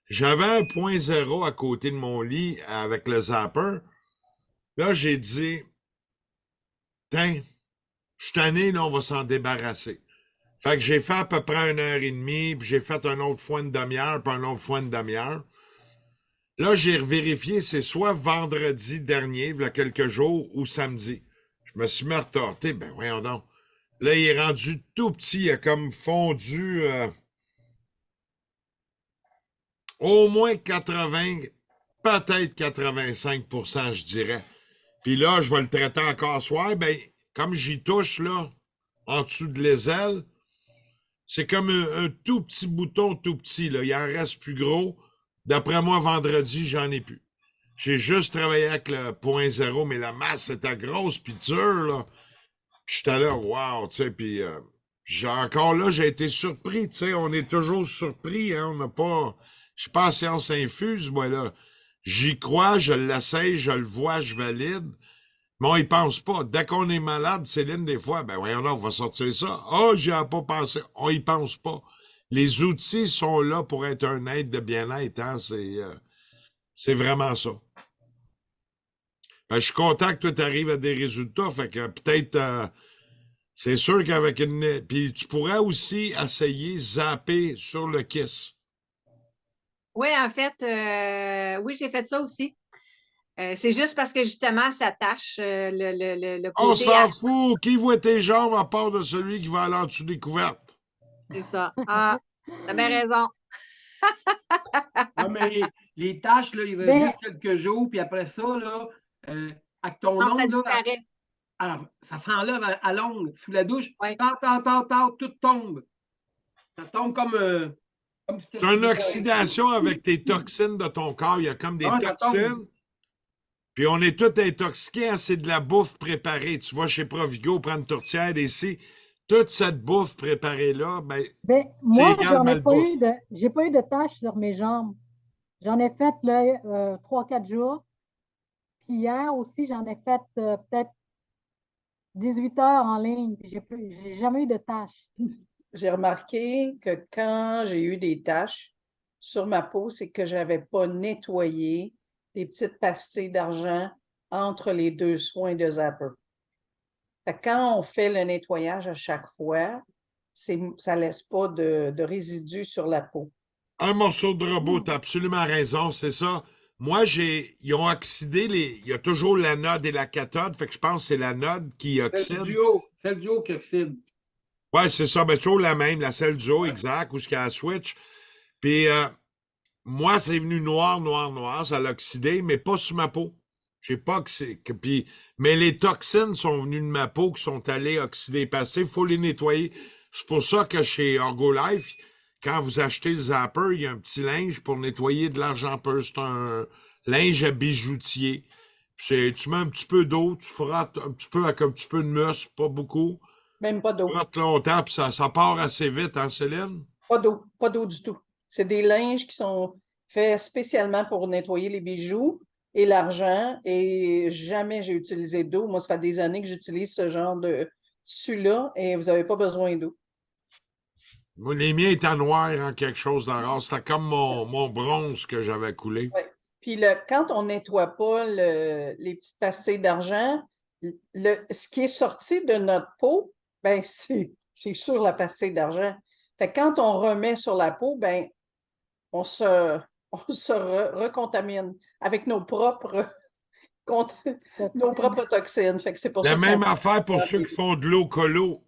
J'avais un point zéro à côté de mon lit avec le zapper. Là, j'ai dit, tiens, je suis tanné, là, on va s'en débarrasser. Fait que j'ai fait à peu près 1 heure et demie, puis j'ai fait une autre fois une demi-heure, puis une autre fois une demi-heure. Là, j'ai vérifié, c'est soit vendredi dernier, il y a quelques jours, ou samedi. Je me suis mis à retarder, ben voyons donc. Là, il est rendu tout petit, il a comme fondu au moins 80, peut-être 85%, je dirais. Puis là, je vais le traiter encore ce soir. Ben, comme j'y touche, là, en dessous de l'aisselle, c'est comme un tout petit bouton tout petit, là. Il en reste plus gros. D'après moi, vendredi, j'en ai plus. J'ai juste travaillé avec le 0.0, mais la masse était grosse puis dure, là. Puis j'étais là, wow, tu sais, puis encore là, j'ai été surpris, tu sais, on est toujours surpris, hein, on n'a pas... Je suis pas en science infuse, moi, là. J'y crois, je l'essaye, je le vois, je valide, mais on y pense pas. Dès qu'on est malade, Céline, des fois, ben voyons là, on va sortir ça. Oh, j'y ai pas pensé. On y pense pas. Les outils sont là pour être un aide de bien-être, hein, c'est vraiment ça. Ben, je suis content que tu arrives à des résultats, fait que peut-être... c'est sûr qu'avec une... Puis tu pourrais aussi essayer zapper sur le kiss. Oui, en fait, oui, j'ai fait ça aussi. C'est juste parce que justement, ça tâche le On côté. s'en fout! Qui voit tes jambes à part de celui qui va aller en dessous des couvertes? C'est ça. Ah, t'as bien raison. Non, mais les tâches, là, il reste Mais- juste quelques jours, puis après ça, là, avec ton Non, ça ongle, là, disparaît. alors, ça s'enlève à l'ongle. Sous la douche, Ouais. tout tombe. Ça tombe comme si C'est une oxydation avec tes toxines de ton corps. Il y a comme des Ah, ça tombe. toxines. Puis on est tous intoxiqués, hein, c'est de la bouffe préparée. Tu vas chez Provigo prendre une tourtière d'ici. Toute cette bouffe préparée-là, ben, Ben, moi, égal j'en ai pas malbouffe. j'ai pas eu de taches sur mes jambes. J'en ai fait là, 3-4 jours. Puis hier aussi, j'en ai fait peut-être 18 heures en ligne. Puis j'ai jamais eu de taches. J'ai remarqué que quand j'ai eu des taches sur ma peau, c'est que j'avais pas nettoyé les petites pastilles d'argent entre les 2 soins de Zapper. Fait que quand on fait le nettoyage à chaque fois, ça laisse pas de résidus sur la peau. Un morceau de robot, t'as absolument raison, c'est ça. Moi, ils ont oxydé il y a toujours l'anode et la cathode, fait que je pense que c'est l'anode qui oxyde. C'est le duo qui oxyde. Ouais, c'est ça, ben toujours la même, la celle du haut, Ouais. exact, où ce qu'il y a la switch. Puis moi, c'est venu noir, noir, noir, ça l'a oxydé, mais pas sur ma peau. Je sais pas que c'est. Puis, mais les toxines sont venues de ma peau qui sont allées oxyder passé. Il faut les nettoyer. C'est pour ça que chez Ergolife, quand vous achetez le zapper, il y a un petit linge pour nettoyer de l'argent-peur. C'est un linge à bijoutier. Tu mets un petit peu d'eau, tu frottes un petit peu avec un petit peu de mousse, pas beaucoup. Même pas d'eau. Tu frottes longtemps, puis ça part assez vite, hein, Céline? Pas d'eau du tout. C'est des linges qui sont faits spécialement pour nettoyer les bijoux et l'argent. Et jamais j'ai utilisé d'eau. Moi, ça fait des années que j'utilise ce genre de tissu-là et vous n'avez pas besoin d'eau. Moi, les miens étaient noirs en quelque chose de rare. C'était comme mon bronze que j'avais coulé. Ouais. Puis quand on nettoie pas les petites pastilles d'argent, ce qui est sorti de notre peau, ben c'est sur la pastille d'argent. Fait que quand on remet sur la peau, ben on se recontamine avec nos propres toxines. Fait que c'est pour La ça même qu'on affaire pour ceux qui font de l'eau colo.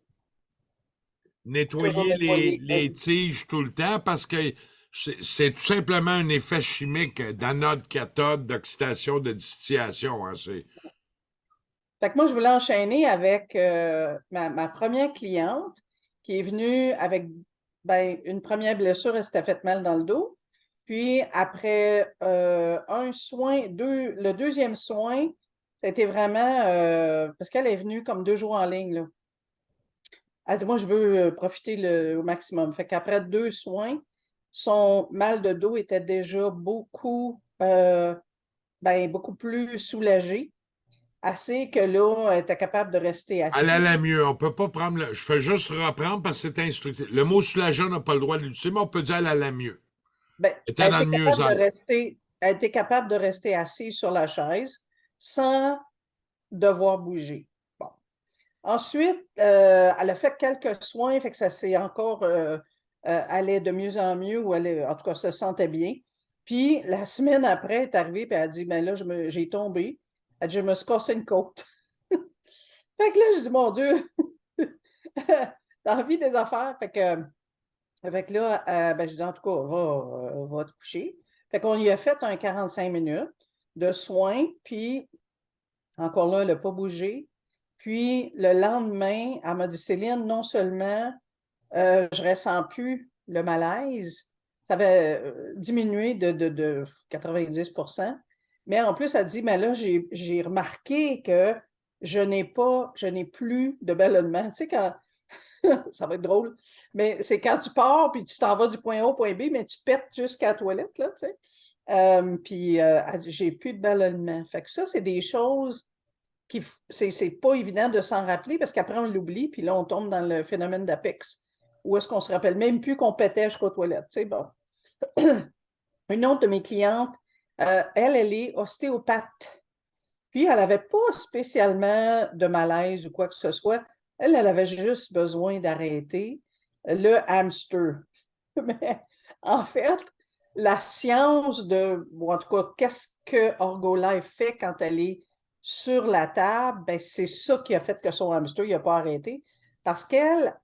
toujours Nettoyer nettoyer. les tiges tout le temps parce que c'est tout simplement un effet chimique d'anode, cathode, d'oxydation, de distillation. Hein, Fait que moi, je voulais enchaîner avec ma première cliente qui est venue avec une première blessure, elle s'était fait mal dans le dos. Puis après un soin, le deuxième soin, c'était vraiment parce qu'elle est venue comme 2 jours en ligne, là. Elle dit, moi, je veux profiter au maximum. Fait qu'après 2 soins, son mal de dos était déjà beaucoup plus soulagé. Assez que là, elle était capable de rester elle assise. allait mieux. On peut pas prendre je fais juste reprendre parce que c'est instructif. Le mot soulageant n'a pas le droit de l'utiliser, mais on peut dire elle allait mieux. Ben, Elle était dans le mieux-être. elle était capable de rester assise sur la chaise sans devoir bouger. Bon. Ensuite, elle a fait quelques soins, fait que ça s'est encore allait de mieux en mieux, ou en tout cas, se sentait bien. Puis la semaine après, elle est arrivée, puis elle a dit, ben là, j'ai tombé. Elle dit, je me suis cassé une côte. Fait que là, je dis, mon Dieu, dans la vie des affaires. Fait que là, ben, je dis, en tout cas, va te coucher. Fait qu'on lui a fait un 45 minutes de soins, puis encore là, elle n'a pas bougé. Puis le lendemain, elle m'a dit, Céline, non seulement je ne ressens plus le malaise, ça avait diminué de 90%, mais en plus, elle dit, mais là, j'ai remarqué que je n'ai plus de ballonnement. Tu sais, quand, ça va être drôle, mais c'est quand tu pars, puis tu t'en vas du point A au point B, mais tu pètes jusqu'à la toilette, là, tu sais. Puis, elle dit, j'ai plus de ballonnement. Fait que ça, c'est des choses c'est pas évident de s'en rappeler parce qu'après, on l'oublie, puis là, on tombe dans le phénomène d'Apex, où est-ce qu'on se rappelle même plus qu'on pétait jusqu'aux toilettes. Tu sais, bon. Une autre de mes clientes, elle est ostéopathe. Puis, elle n'avait pas spécialement de malaise ou quoi que ce soit. Elle avait juste besoin d'arrêter le hamster. Mais en fait, la science ou en tout cas, qu'est-ce que Orgolife fait quand elle est sur la table, ben, c'est ça qui a fait que son hamster n'a pas arrêté. Parce qu'elle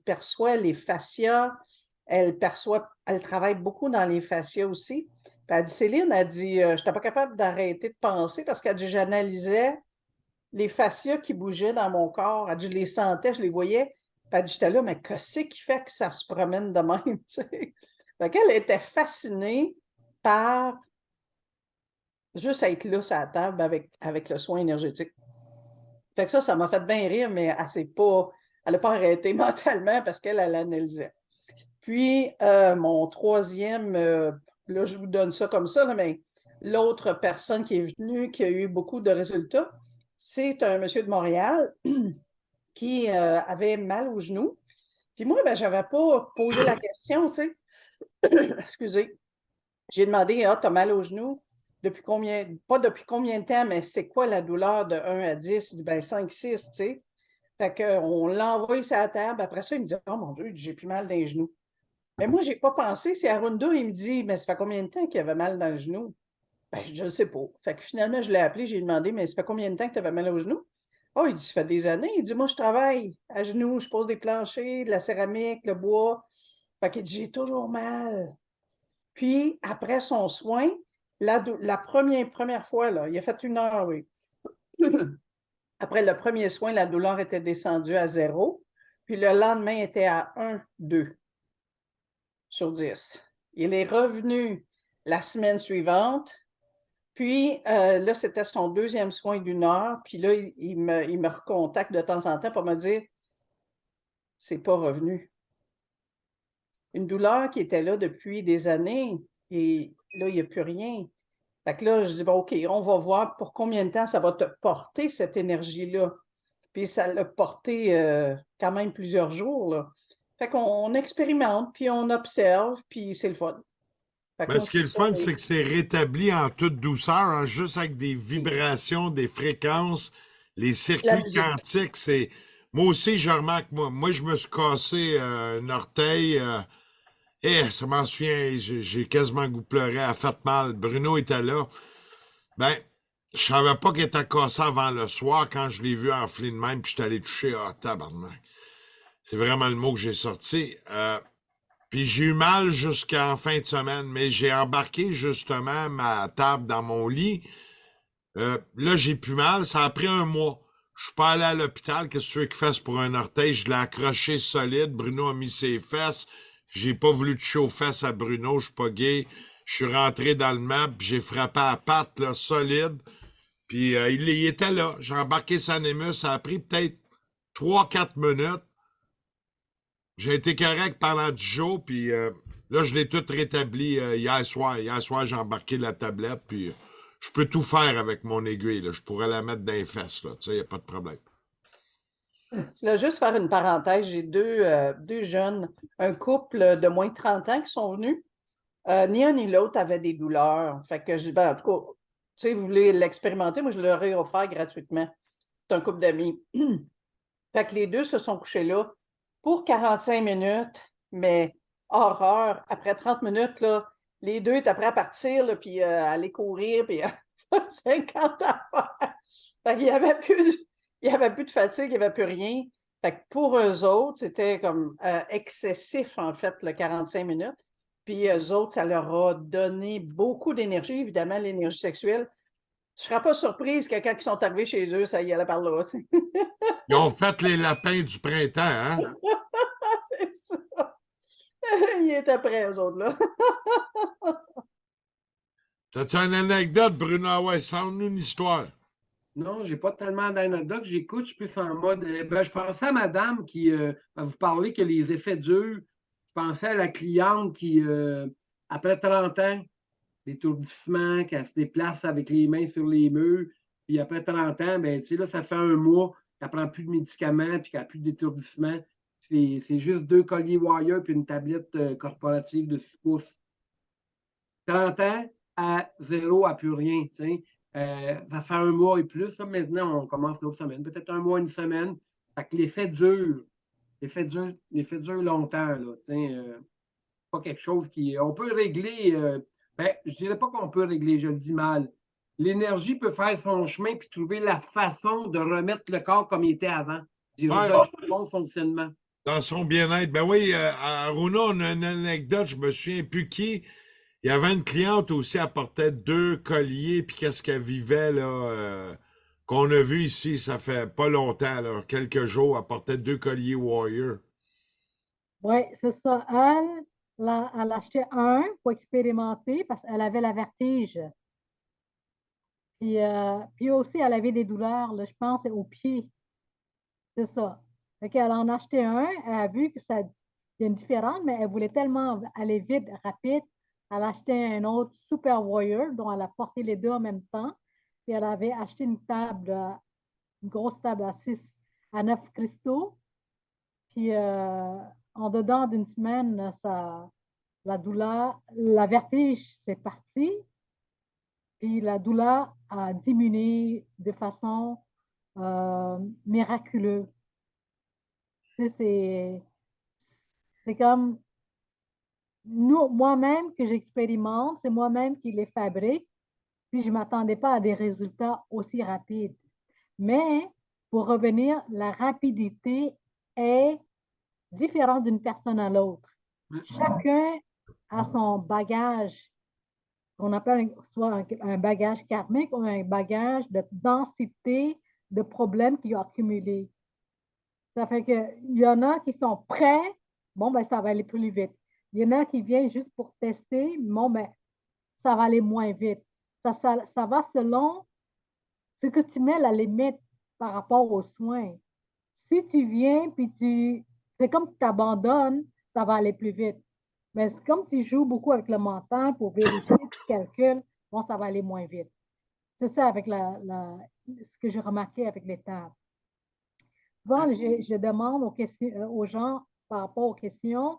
perçoit les fascias, elle travaille beaucoup dans les fascias aussi. Puis elle dit, Céline, elle dit, je n'étais pas capable d'arrêter de penser parce qu'elle dit, j'analysais les fascias qui bougeaient dans mon corps. Elle dit, je les sentais, je les voyais. Puis elle dit, j'étais là, mais qu'est-ce qui fait que ça se promène de même? Tu sais? Fait qu'elle était fascinée par juste être là sur la table avec le soin énergétique. Fait que ça m'a fait bien rire, mais elle n'a pas arrêté mentalement parce qu'elle analysait. Puis, mon troisième, là, je vous donne ça comme ça, là, mais l'autre personne qui est venue, qui a eu beaucoup de résultats, c'est un monsieur de Montréal qui avait mal au genou. Puis moi, ben, je n'avais pas posé la question, tu sais. Excusez. J'ai demandé, tu as mal au genou? Pas depuis combien de temps, mais c'est quoi la douleur de 1 à 10? Il dit, ben 5, 6, tu sais. Fait qu'on l'envoie sur la table. Après ça, il me dit, oh mon Dieu, j'ai plus mal dans les genoux. Mais moi, je n'ai pas pensé. C'est Arunda, il me dit, mais ça fait combien de temps qu'il avait mal dans le genou? Ben, je ne sais pas. Fait que finalement, je l'ai appelé, j'ai demandé, mais ça fait combien de temps que tu avais mal au genou? Oh, il dit, ça fait des années. Il dit, moi, je travaille à genoux, je pose des planchers, de la céramique, le bois. Fait qu'il dit, j'ai toujours mal. Puis, après son soin, la première fois, là, il a fait 1 heure, oui. Après le premier soin, la douleur était descendue à 0. Puis le lendemain, était à 1, 2 sur 10. Il est revenu la semaine suivante. Puis là, c'était son deuxième soin d'1 heure. Puis là, il me recontacte de temps en temps pour me dire, c'est pas revenu. Une douleur qui était là depuis des années et là, il n'y a plus rien. Fait que là, je dis, bon, OK, on va voir pour combien de temps ça va te porter, cette énergie-là. Puis ça l'a porté quand même plusieurs jours, là. Fait qu'on expérimente, puis on observe, puis c'est le fun. Fait que Ben, moi, ce qui est le fun, c'est que c'est rétabli en toute douceur, hein, juste avec des vibrations, des fréquences, les la circuits musique. quantiques. Moi aussi, je remarque, moi, je me suis cassé un orteil. Ça m'en souvient, j'ai quasiment le goût de pleurer. Elle a fait mal. Bruno était là. Ben, je savais pas qu'il était cassé avant le soir quand je l'ai vu enfler de même, puis je suis allé toucher. Ah, tabarnak. C'est vraiment le mot que j'ai sorti. Puis j'ai eu mal jusqu'en fin de semaine, mais j'ai embarqué justement ma table dans mon lit. Là, j'ai plus mal. Ça a pris 1 mois. Je suis pas allé à l'hôpital. Qu'est-ce que tu veux qu'il fasse pour un orteil? Je l'ai accroché solide. Bruno a mis ses fesses. J'ai pas voulu toucher aux fesses à Bruno. Je suis pas gay. Je suis rentré dans le map. J'ai frappé à la patte, là, solide. Puis il était là. J'ai embarqué Sanemus. Ça a pris peut-être 3-4 minutes. J'ai été correct pendant 10 jours, puis là, je l'ai tout rétabli hier soir. Hier soir, j'ai embarqué la tablette, puis je peux tout faire avec mon aiguille. Là. Je pourrais la mettre dans les fesses, là. Tu sais, il n'y a pas de problème. Je voulais juste faire une parenthèse. J'ai deux jeunes, un couple de moins de 30 ans qui sont venus. Ni un ni l'autre avait des douleurs. Fait que je dis, ben, en tout cas, tu sais, vous voulez l'expérimenter, moi, je leur ai offert gratuitement. C'est un couple d'amis. Fait que les deux se sont couchés là pour 45 minutes, mais horreur. Après 30 minutes, là, les deux étaient prêts à partir, là, puis aller courir, puis 50 affaires. Fait qu'il y avait plus de fatigue, il n'y avait plus rien. Fait que pour eux autres, c'était comme excessif, en fait, le 45 minutes. Puis eux autres, ça leur a donné beaucoup d'énergie, évidemment, l'énergie sexuelle. Tu ne seras pas surprise que quand ils sont arrivés chez eux, ça y allait par là. Ils ont fait les lapins du printemps, hein? C'est ça. Ils étaient prêts, eux autres, là. T'as-tu une anecdote, Bruno? Ouais, sors-nous une histoire. Non, j'ai pas tellement d'anecdotes. J'écoute, je suis plus en mode. Ben, je pensais à madame qui va vous parler que les effets durs. Je pensais à la cliente qui, après 30 ans, l'étourdissement, qu'elle se déplace avec les mains sur les murs. Puis après 30 ans, ben, tu sais, là, ça fait un mois qu'elle prend plus de médicaments puis qu'elle n'a plus d'étourdissement. C'est juste 2 colliers wire puis une tablette corporative de 6 pouces. 30 ans à 0, à plus rien, tu sais. Ça fait un mois et plus. Là, maintenant, on commence l'autre semaine. Peut-être un mois, une semaine. Fait que l'effet dure. L'effet dure longtemps. Là, pas quelque chose qui. On peut régler. Ben, je dirais pas qu'on peut régler, je le dis mal. L'énergie peut faire son chemin puis trouver la façon de remettre le corps comme il était avant. D'y Ouais. redonner un bon fonctionnement. Dans son bien-être. Ben oui, à Runa, on a une anecdote, je me souviens plus qui. Il y avait une cliente aussi, elle portait 2 colliers, puis qu'est-ce qu'elle vivait, là, qu'on a vu ici, ça fait pas longtemps, là, quelques jours, elle portait 2 colliers Warrior. Oui, c'est ça. Elle a acheté un pour expérimenter parce qu'elle avait la vertige. Puis aussi, elle avait des douleurs, là, je pense, aux pieds. C'est ça. Fait qu'elle en a acheté un, elle a vu que ça, il y a une différence, mais elle voulait tellement aller vite, rapide. Elle a acheté un autre Super Warrior, dont elle a porté les deux en même temps. Puis elle avait acheté une table, une grosse table à 6, à 9 cristaux. Puis en dedans d'une semaine, la douleur, la vertige, c'est parti. Puis la douleur a diminué de façon miraculeuse. Tu sais, c'est comme moi-même que j'expérimente, c'est moi-même qui les fabrique, puis je ne m'attendais pas à des résultats aussi rapides. Mais pour revenir, la rapidité est différente d'une personne à l'autre. Chacun a son bagage, qu'on appelle soit un bagage karmique ou un bagage de densité de problèmes qu'il a accumulés. Ça fait qu'il y en a qui sont prêts, bon, ben, ça va aller plus vite. Il y en a qui viennent juste pour tester, bon, ben, ça va aller moins vite. Ça va selon ce que tu mets la limite par rapport aux soins. Si tu viens, puis c'est comme tu t'abandonnes, ça va aller plus vite. Mais c'est comme tu joues beaucoup avec le mental pour vérifier, tu calcules, bon, ça va aller moins vite. C'est ça avec ce que j'ai remarqué avec les tables. Souvent, je demande aux gens par rapport aux questions,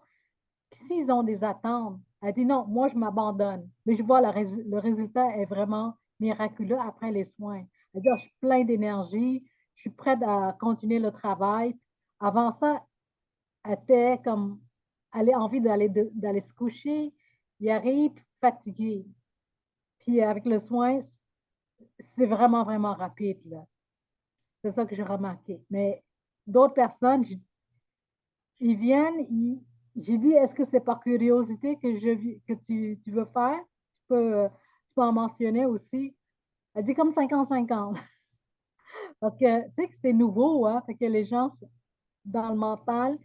s'ils ont des attentes. Elle dit non, moi, je m'abandonne. Mais je vois le résultat est vraiment miraculeux après les soins. Elle dit, oh, je suis plein d'énergie, je suis prête à continuer le travail. Avant ça, elle était comme, elle a envie d'aller se coucher. Il arrive fatigué. Puis avec le soin, c'est vraiment, vraiment rapide, là. C'est ça que j'ai remarqué. Mais d'autres personnes, ils viennent, j'ai dit, est-ce que c'est par curiosité que tu veux faire? Tu peux en mentionner aussi. Elle dit comme 50-50. Parce que tu sais que c'est nouveau, hein? Fait que les gens, dans le mental,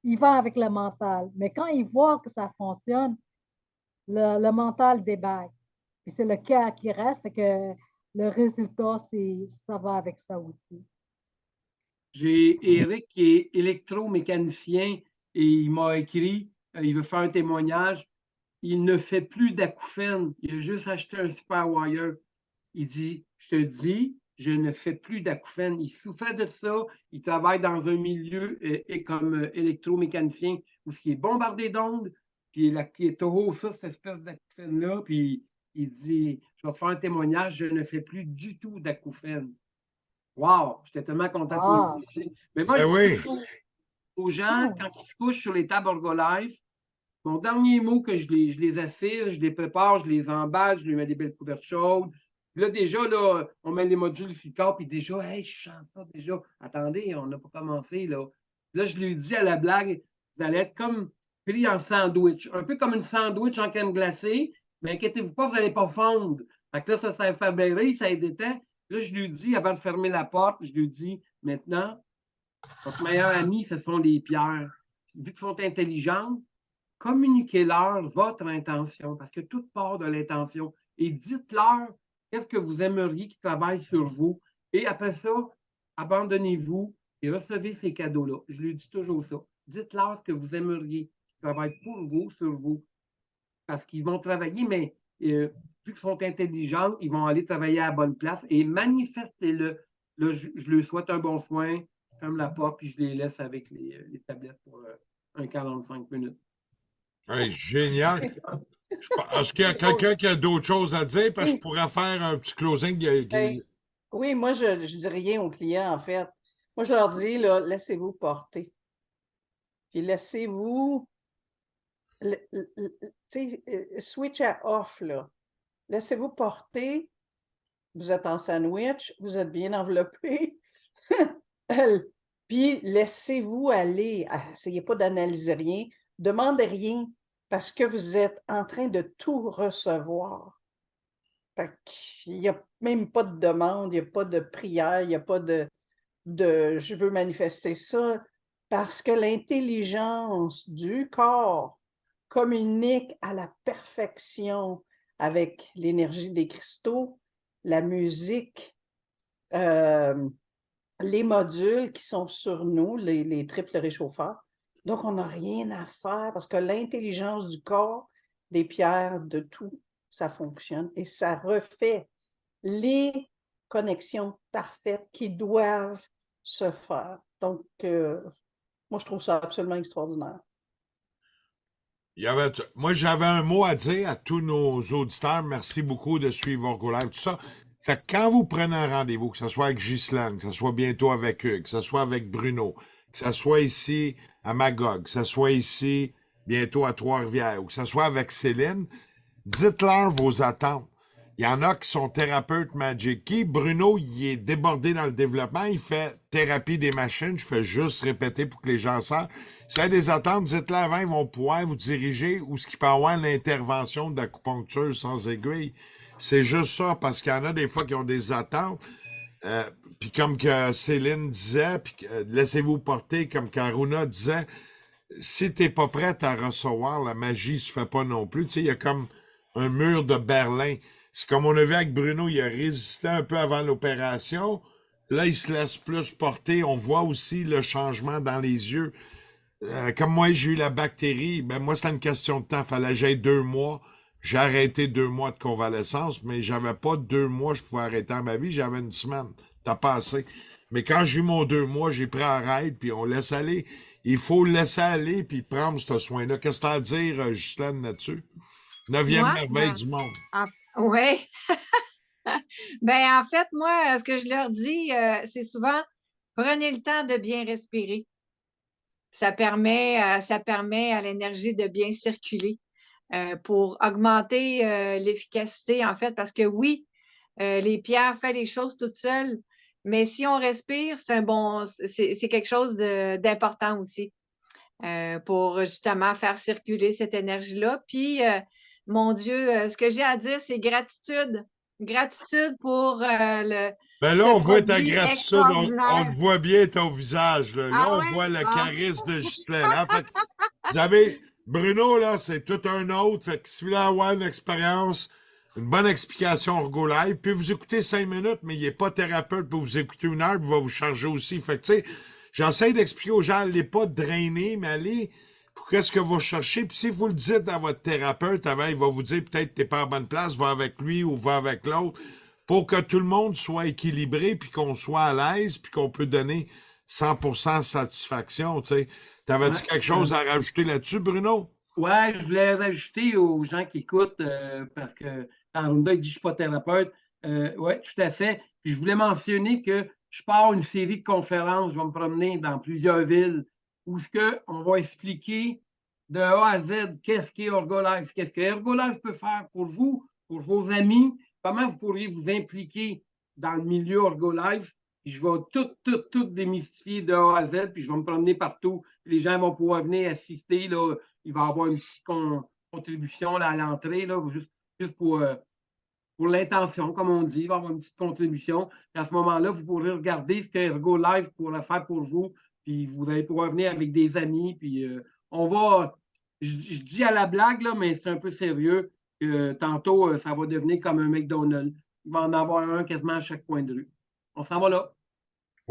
ils vont avec le mental. Mais quand ils voient que ça fonctionne, le mental débarque. Puis c'est le cœur qui reste, fait que le résultat, ça va avec ça aussi. J'ai Eric qui est électromécanicien et il m'a écrit, il veut faire un témoignage. Il ne fait plus d'acouphènes. Il a juste acheté un Super Wire. Il dit, je te dis, je ne fais plus d'acouphènes. Il souffrait de ça. Il travaille dans un milieu comme électromécanicien où il est bombardé d'ondes. Puis il est trop ça, cette espèce d'acouphène-là. Puis il dit, je vais te faire un témoignage, je ne fais plus du tout d'acouphènes. wow, j'étais tellement content Ah. pour lui. Tu sais. Mais moi, Ben je dis oui. toujours aux gens, Oh. quand ils se couchent sur les tables Herbalife, mon dernier mot que je les assise, je les prépare, je les emballe, je lui mets des belles couvertes chaudes. Puis là, déjà, là, on met les modules sur le corps, puis déjà, hey, je sens ça déjà. Attendez, on n'a pas commencé, là. Là, je lui dis à la blague, vous allez être comme pris en sandwich, un peu comme une sandwich en crème glacée, mais inquiétez-vous pas, vous n'allez pas fondre. Fait que là, ça s'est fait ça détend. Là, je lui dis, avant de fermer la porte, je lui dis, maintenant, votre meilleur ami, ce sont les pierres. Vu qu'ils sont intelligentes, communiquez-leur votre intention, parce que tout part de l'intention. Et dites-leur qu'est-ce que vous aimeriez qu'ils travaillent sur vous. Et après ça, abandonnez-vous et recevez ces cadeaux-là. Je lui dis toujours ça. Dites-leur ce que vous aimeriez qu'ils travaillent pour vous, sur vous. Parce qu'ils vont travailler, mais vu qu'ils sont intelligents, ils vont aller travailler à la bonne place et manifestez-le. Là, je leur souhaite un bon soin, je ferme la porte, puis je les laisse avec les tablettes pour un 45 minutes. Hey, génial. Est-ce qu'il y a quelqu'un qui a d'autres choses à dire? Parce que je pourrais faire un petit closing. Ben, oui, moi, je ne dis rien aux clients, en fait. Moi, je leur dis, là, laissez-vous porter. Puis laissez-vous, switch à off, là. Laissez-vous porter. Vous êtes en sandwich, vous êtes bien enveloppé. Puis laissez-vous aller. Essayez pas d'analyser rien. Demandez rien parce que vous êtes en train de tout recevoir. Il n'y a même pas de demande, il n'y a pas de prière, il n'y a pas de je veux manifester ça, parce que l'intelligence du corps communique à la perfection avec l'énergie des cristaux, la musique, les modules qui sont sur nous, les triples réchauffeurs. Donc, on n'a rien à faire parce que l'intelligence du corps, des pierres, de tout, ça fonctionne et ça refait les connexions parfaites qui doivent se faire. Donc, moi, je trouve ça absolument extraordinaire. Moi, j'avais un mot à dire à tous nos auditeurs. Merci beaucoup de suivre Orgo Live, tout ça. Fait que quand vous prenez un rendez-vous, que ce soit avec Ghislaine, que ce soit bientôt avec Hugues, que ce soit avec Bruno, que ce soit ici à Magog, que ce soit ici bientôt à Trois-Rivières, ou que ce soit avec Céline, dites-leur vos attentes. Il y en a qui sont thérapeutes Magic. Bruno, il est débordé dans le développement. Il fait thérapie des machines. Je fais juste répéter pour que les gens savent. Si y a des attentes, dites-leur avant, ils vont pouvoir vous diriger où ce qui peut avoir l'intervention d'acupuncture sans aiguille. C'est juste ça, parce qu'il y en a des fois qui ont des attentes. Puis comme que Céline disait, puis laissez-vous porter, comme qu'Aruna disait, si t'es pas prête à recevoir, la magie se fait pas non plus. Tu sais, il y a comme un mur de Berlin. C'est comme on a vu avec Bruno, il a résisté un peu avant l'opération. Là, il se laisse plus porter. On voit aussi le changement dans les yeux. Comme moi, j'ai eu la bactérie, ben moi, c'est une question de temps. Fallait que j'aille 2 mois. J'ai arrêté 2 mois de convalescence, mais j'avais pas 2 mois, je pouvais arrêter dans ma vie. J'avais une semaine. T'as passé. Mais quand j'ai eu mon 2 mois, j'ai pris un ride, puis on laisse aller. Il faut le laisser aller, puis prendre ce soin-là. Qu'est-ce que t'as à dire, Ghislaine, là-dessus? 9e merveille du monde. Oui. Ben, en fait, moi, ce que je leur dis, c'est souvent, prenez le temps de bien respirer. Ça permet à l'énergie de bien circuler pour augmenter l'efficacité, en fait, parce que oui, les pierres font les choses toutes seules, mais si on respire, c'est quelque chose d'important aussi pour justement faire circuler cette énergie-là. Puis, mon Dieu, ce que j'ai à dire, c'est gratitude. Gratitude pour Ben là, on voit ta gratitude, on te voit bien ton visage. Là, on voit le charisme de Ghislaine. Hein? Fait que, vous avez, Bruno, là, c'est tout un autre. Fait que si vous voulez avoir une expérience, une bonne explication Orgo Live, puis vous écoutez 5 minutes, mais il n'est pas thérapeute pour vous écouter 1 heure, puis il va vous charger aussi. Fait que, tu sais, j'essaie d'expliquer aux gens, allez pas drainer, mais allez pour qu'est-ce que vous cherchez. Puis si vous le dites à votre thérapeute avant, il va vous dire peut-être que tu n'es pas à bonne place, va avec lui ou va avec l'autre, pour que tout le monde soit équilibré, puis qu'on soit à l'aise, puis qu'on peut donner 100% satisfaction, tu sais. T'avais-tu quelque chose à rajouter là-dessus, Bruno? Ouais, je voulais rajouter aux gens qui écoutent, parce que Arunda, il dit je ne suis pas thérapeute. Oui, tout à fait. Puis je voulais mentionner que je pars une série de conférences, je vais me promener dans plusieurs villes où on va expliquer de A à Z qu'est-ce qu'est Ergolife, qu'est-ce que Ergolife peut faire pour vous, pour vos amis, comment vous pourriez vous impliquer dans le milieu Ergolife. Puis je vais tout démystifier de A à Z, puis je vais me promener partout. Les gens vont pouvoir venir assister. Là. Il va y avoir une petite contribution là, à l'entrée, là, juste pour l'intention, comme on dit. Il va y avoir une petite contribution. Et à ce moment-là, vous pourrez regarder ce que Ergolife pourrait faire pour vous. Puis vous allez pouvoir venir avec des amis. Puis on va. Je dis à la blague, là, mais c'est un peu sérieux. Tantôt, ça va devenir comme un McDonald's. Il va en avoir un quasiment à chaque coin de rue. On s'en va là.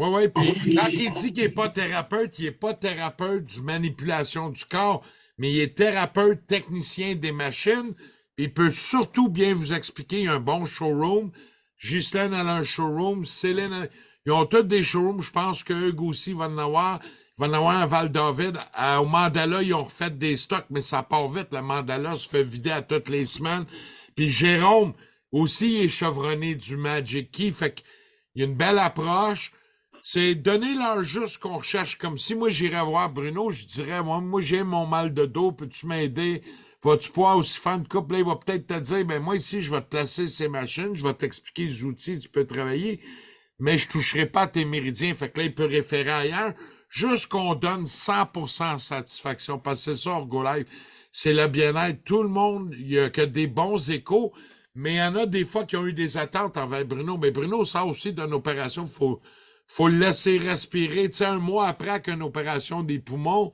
Oui, puis quand il dit qu'il n'est pas thérapeute, il n'est pas thérapeute du manipulation du corps, mais il est thérapeute technicien des machines. Puis il peut surtout bien vous expliquer un bon showroom. Ghislaine a un showroom, Céline, ils ont tous des showrooms. Je pense que Hugues aussi va en avoir. Il va en avoir un Val-David. Au Mandala, ils ont refait des stocks, mais ça part vite. Le Mandala se fait vider à toutes les semaines. Puis Jérôme aussi il est chevronné du Magic Key. Fait qu'il y a une belle approche. C'est donner leur juste qu'on recherche. Comme si moi, j'irais voir Bruno, je dirais, moi j'ai mon mal de dos, peux-tu m'aider? Vas-tu pouvoir aussi faire une couple? Là, il va peut-être te dire, ben moi ici, je vais te placer ces machines, je vais t'expliquer les outils, tu peux travailler, mais je ne toucherai pas à tes méridiens. Fait que là, il peut référer ailleurs. Juste qu'on donne 100% satisfaction. Parce que c'est ça, Ergolife. C'est le bien-être. Tout le monde, il n'y a que des bons échos, mais il y en a des fois qui ont eu des attentes envers Bruno. Mais Bruno sort aussi d'une opération, faut le laisser respirer. Tu sais, un mois après qu'une opération des poumons,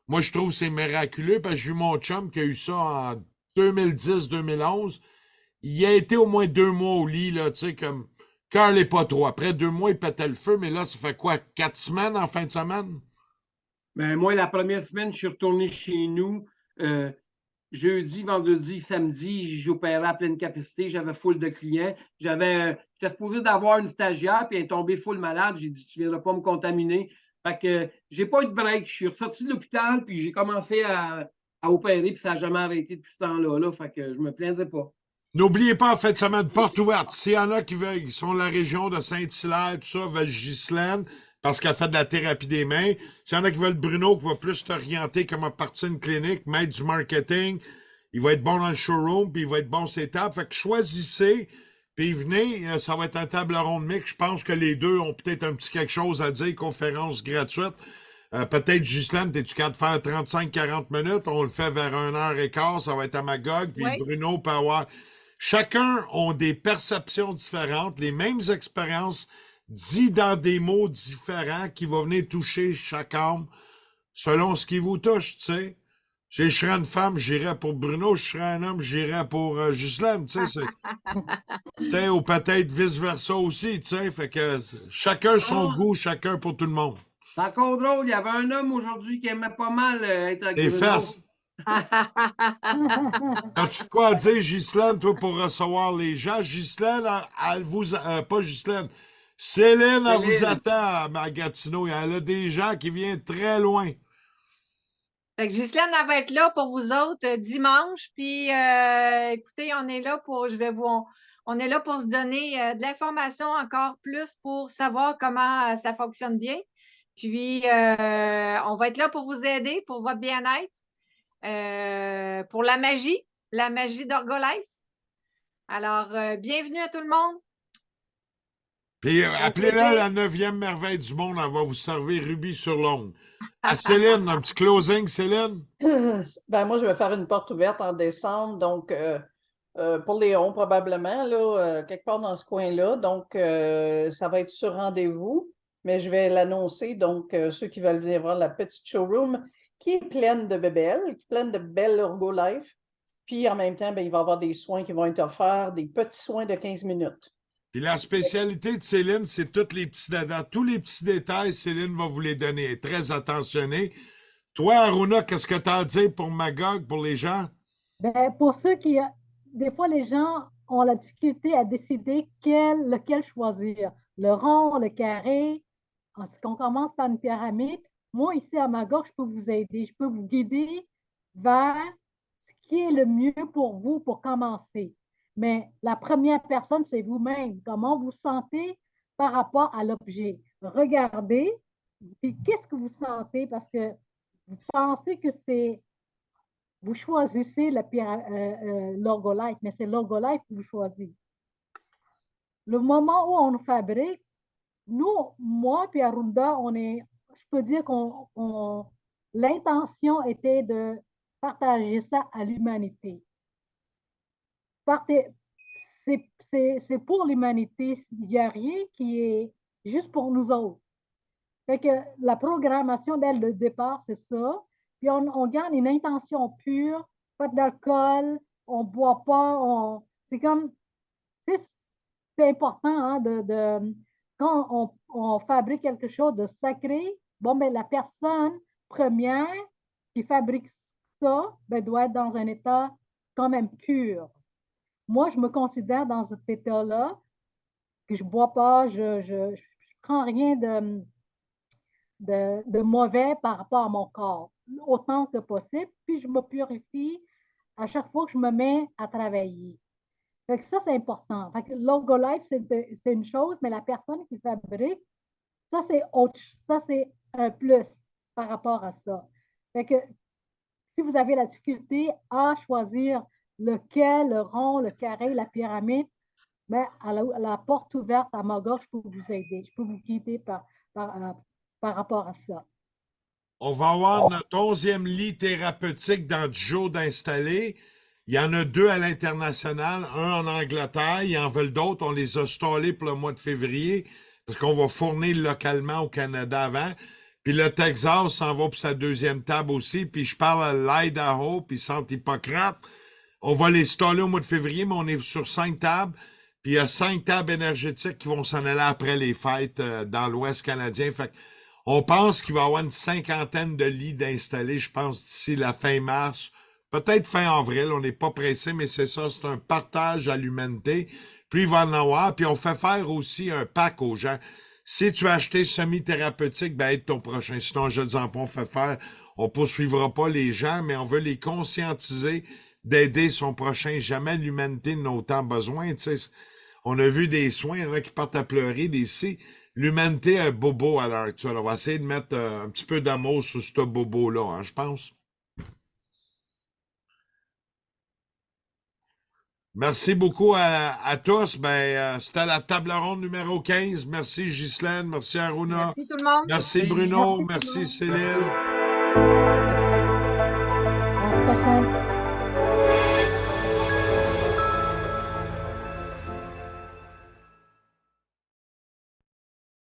moi, je trouve que c'est miraculeux parce que j'ai eu mon chum qui a eu ça en 2010-2011. Il a été au moins 2 mois au lit, là, tu sais, comme cœur n'est pas trop. Après 2 mois, il pétait le feu, mais là, ça fait quoi, 4 semaines en fin de semaine? Ben, moi, la première semaine, je suis retourné chez nous. Jeudi, vendredi, samedi, j'opérais à pleine capacité. J'avais full de clients. J'étais supposé d'avoir une stagiaire, puis elle est tombée full malade. J'ai dit, tu ne viendras pas me contaminer. Fait que j'ai pas eu de break. Je suis ressorti de l'hôpital, puis j'ai commencé à opérer, puis ça n'a jamais arrêté depuis ce temps-là. Là. Fait que je me plaindrai pas. N'oubliez pas, en fin de semaine, porte ouverte. S'il y en a qui sont de la région de Saint-Hilaire, tout ça, veulent Ghislaine, parce qu'elle fait de la thérapie des mains. S'il y en a qui veulent Bruno, qui va plus t'orienter comme à partir d'une clinique, mettre du marketing, il va être bon dans le showroom, puis il va être bon sur les tables. Fait que choisissez, puis venez, ça va être un table ronde mix. Je pense que les deux ont peut-être un petit quelque chose à dire, conférence gratuite. Peut-être, Ghislaine, t'es-tu capable de faire 35-40 minutes? On le fait vers 1h15, ça va être à Magog, puis Oui. Bruno peut avoir... Chacun a des perceptions différentes, les mêmes expériences, dit dans des mots différents qui vont venir toucher chaque âme selon ce qui vous touche, tu sais. Si je serais une femme, j'irais pour Bruno. Si je serais un homme, j'irais pour Ghislaine, tu sais. Ou peut-être vice-versa aussi, tu sais. Fait que chacun son goût, chacun pour tout le monde. C'est encore drôle. Il y avait un homme aujourd'hui qui aimait pas mal être avec Les Bruno. fesses. As-tu quoi à dire, Ghislaine, toi, pour recevoir les gens? Ghislaine, elle vous... pas Ghislaine. Céline, elle vous attend à Gatineau. Elle a des gens qui viennent très loin. Fait que Ghislaine, elle va être là pour vous autres dimanche. Puis, écoutez, on est là pour, on est là pour se donner de l'information encore plus pour savoir comment ça fonctionne bien. Puis, on va être là pour vous aider, pour votre bien-être, pour la magie d'Ergolife. Alors, bienvenue à tout le monde. Puis appelez-la la 9e merveille du monde. Elle va vous servir rubis sur l'ongle. À Céline, un petit closing, Céline? Ben, moi, je vais faire une porte ouverte en décembre, donc pour Léon, probablement, là, quelque part dans ce coin-là. Donc, ça va être sur rendez-vous, mais je vais l'annoncer. Donc, ceux qui veulent venir voir la petite showroom qui est pleine de bébelles, qui est pleine de belles Ergolife. Puis, en même temps, ben, il va y avoir des soins qui vont être offerts, des petits soins de 15 minutes. Puis la spécialité de Céline, c'est tous les petits détails. Tous les petits détails, Céline va vous les donner. Elle est très attentionnée. Toi, Aruna, qu'est-ce que tu as à dire pour Magog, pour les gens? Ben, pour ceux qui, des fois, les gens ont la difficulté à décider lequel choisir. Le rond, le carré. On commence par une pyramide. Moi, ici, à Magog, je peux vous aider. Je peux vous guider vers ce qui est le mieux pour vous pour commencer. Mais la première personne, c'est vous-même. Comment vous sentez? par rapport à l'objet. Regardez, puis qu'est-ce que vous sentez parce que vous pensez que c'est, vous choisissez l'Orgolife, mais c'est l'Orgolife que vous choisissez. Le moment où on le fabrique, nous, moi puis Arunda, je peux dire l'intention était de partager ça à l'humanité. C'est pour l'humanité. Il n'y a rien qui est juste pour nous autres. Fait que la programmation dès le départ, c'est ça. Puis on garde une intention pure, pas d'alcool, on ne boit pas. C'est comme, c'est important hein, quand on fabrique quelque chose de sacré, bon, ben, la personne première qui fabrique ça ben, doit être dans un état quand même pur. Moi, je me considère dans cet état-là, que je ne bois pas, je ne prends rien de mauvais par rapport à mon corps, autant que possible, puis je me purifie à chaque fois que je me mets à travailler. Fait que ça, c'est important. Fait que Logolife, c'est une chose, mais la personne qui fabrique, ça, c'est un plus par rapport à ça. Fait que si vous avez la difficulté à choisir lequel, le rond, le carré, la pyramide, ben, à la porte ouverte à ma gorge, je peux vous aider. Je peux vous guider par rapport à ça. On va avoir notre 11e lit thérapeutique dans Joe d'installer. Il y en a 2 à l'international, un en Angleterre. Ils en veulent d'autres. On les a stallés pour le mois de février parce qu'on va fournir localement au Canada avant. Puis le Texas s'en va pour sa 2e table aussi. Puis je parle à l'Idaho, puis Centre Hippocrate. On va les staller au mois de février, mais on est sur 5 tables. Puis il y a 5 tables énergétiques qui vont s'en aller après les fêtes dans l'Ouest canadien. Fait on pense qu'il va y avoir une 50aine de lits d'installer, je pense, d'ici la fin mars. Peut-être fin avril, on n'est pas pressé, mais c'est ça, c'est un partage à l'humanité. Puis il va en avoir. Puis on fait faire aussi un pack aux gens. Si tu as acheté semi-thérapeutique, ben aide ton prochain. Sinon, je ne dis pas, on fait faire. On ne poursuivra pas les gens, mais on veut les conscientiser d'aider son prochain. Jamais l'humanité n'a autant besoin. Tu sais. On a vu des soins, il y en a qui partent à pleurer, l'humanité a un bobo à l'heure actuelle. On va essayer de mettre un petit peu d'amour sur ce bobo-là, hein, je pense. Merci beaucoup à tous. C'était la table ronde numéro 15. Merci Ghislaine, merci Aruna. Merci tout le monde. Merci Bruno, merci Céline.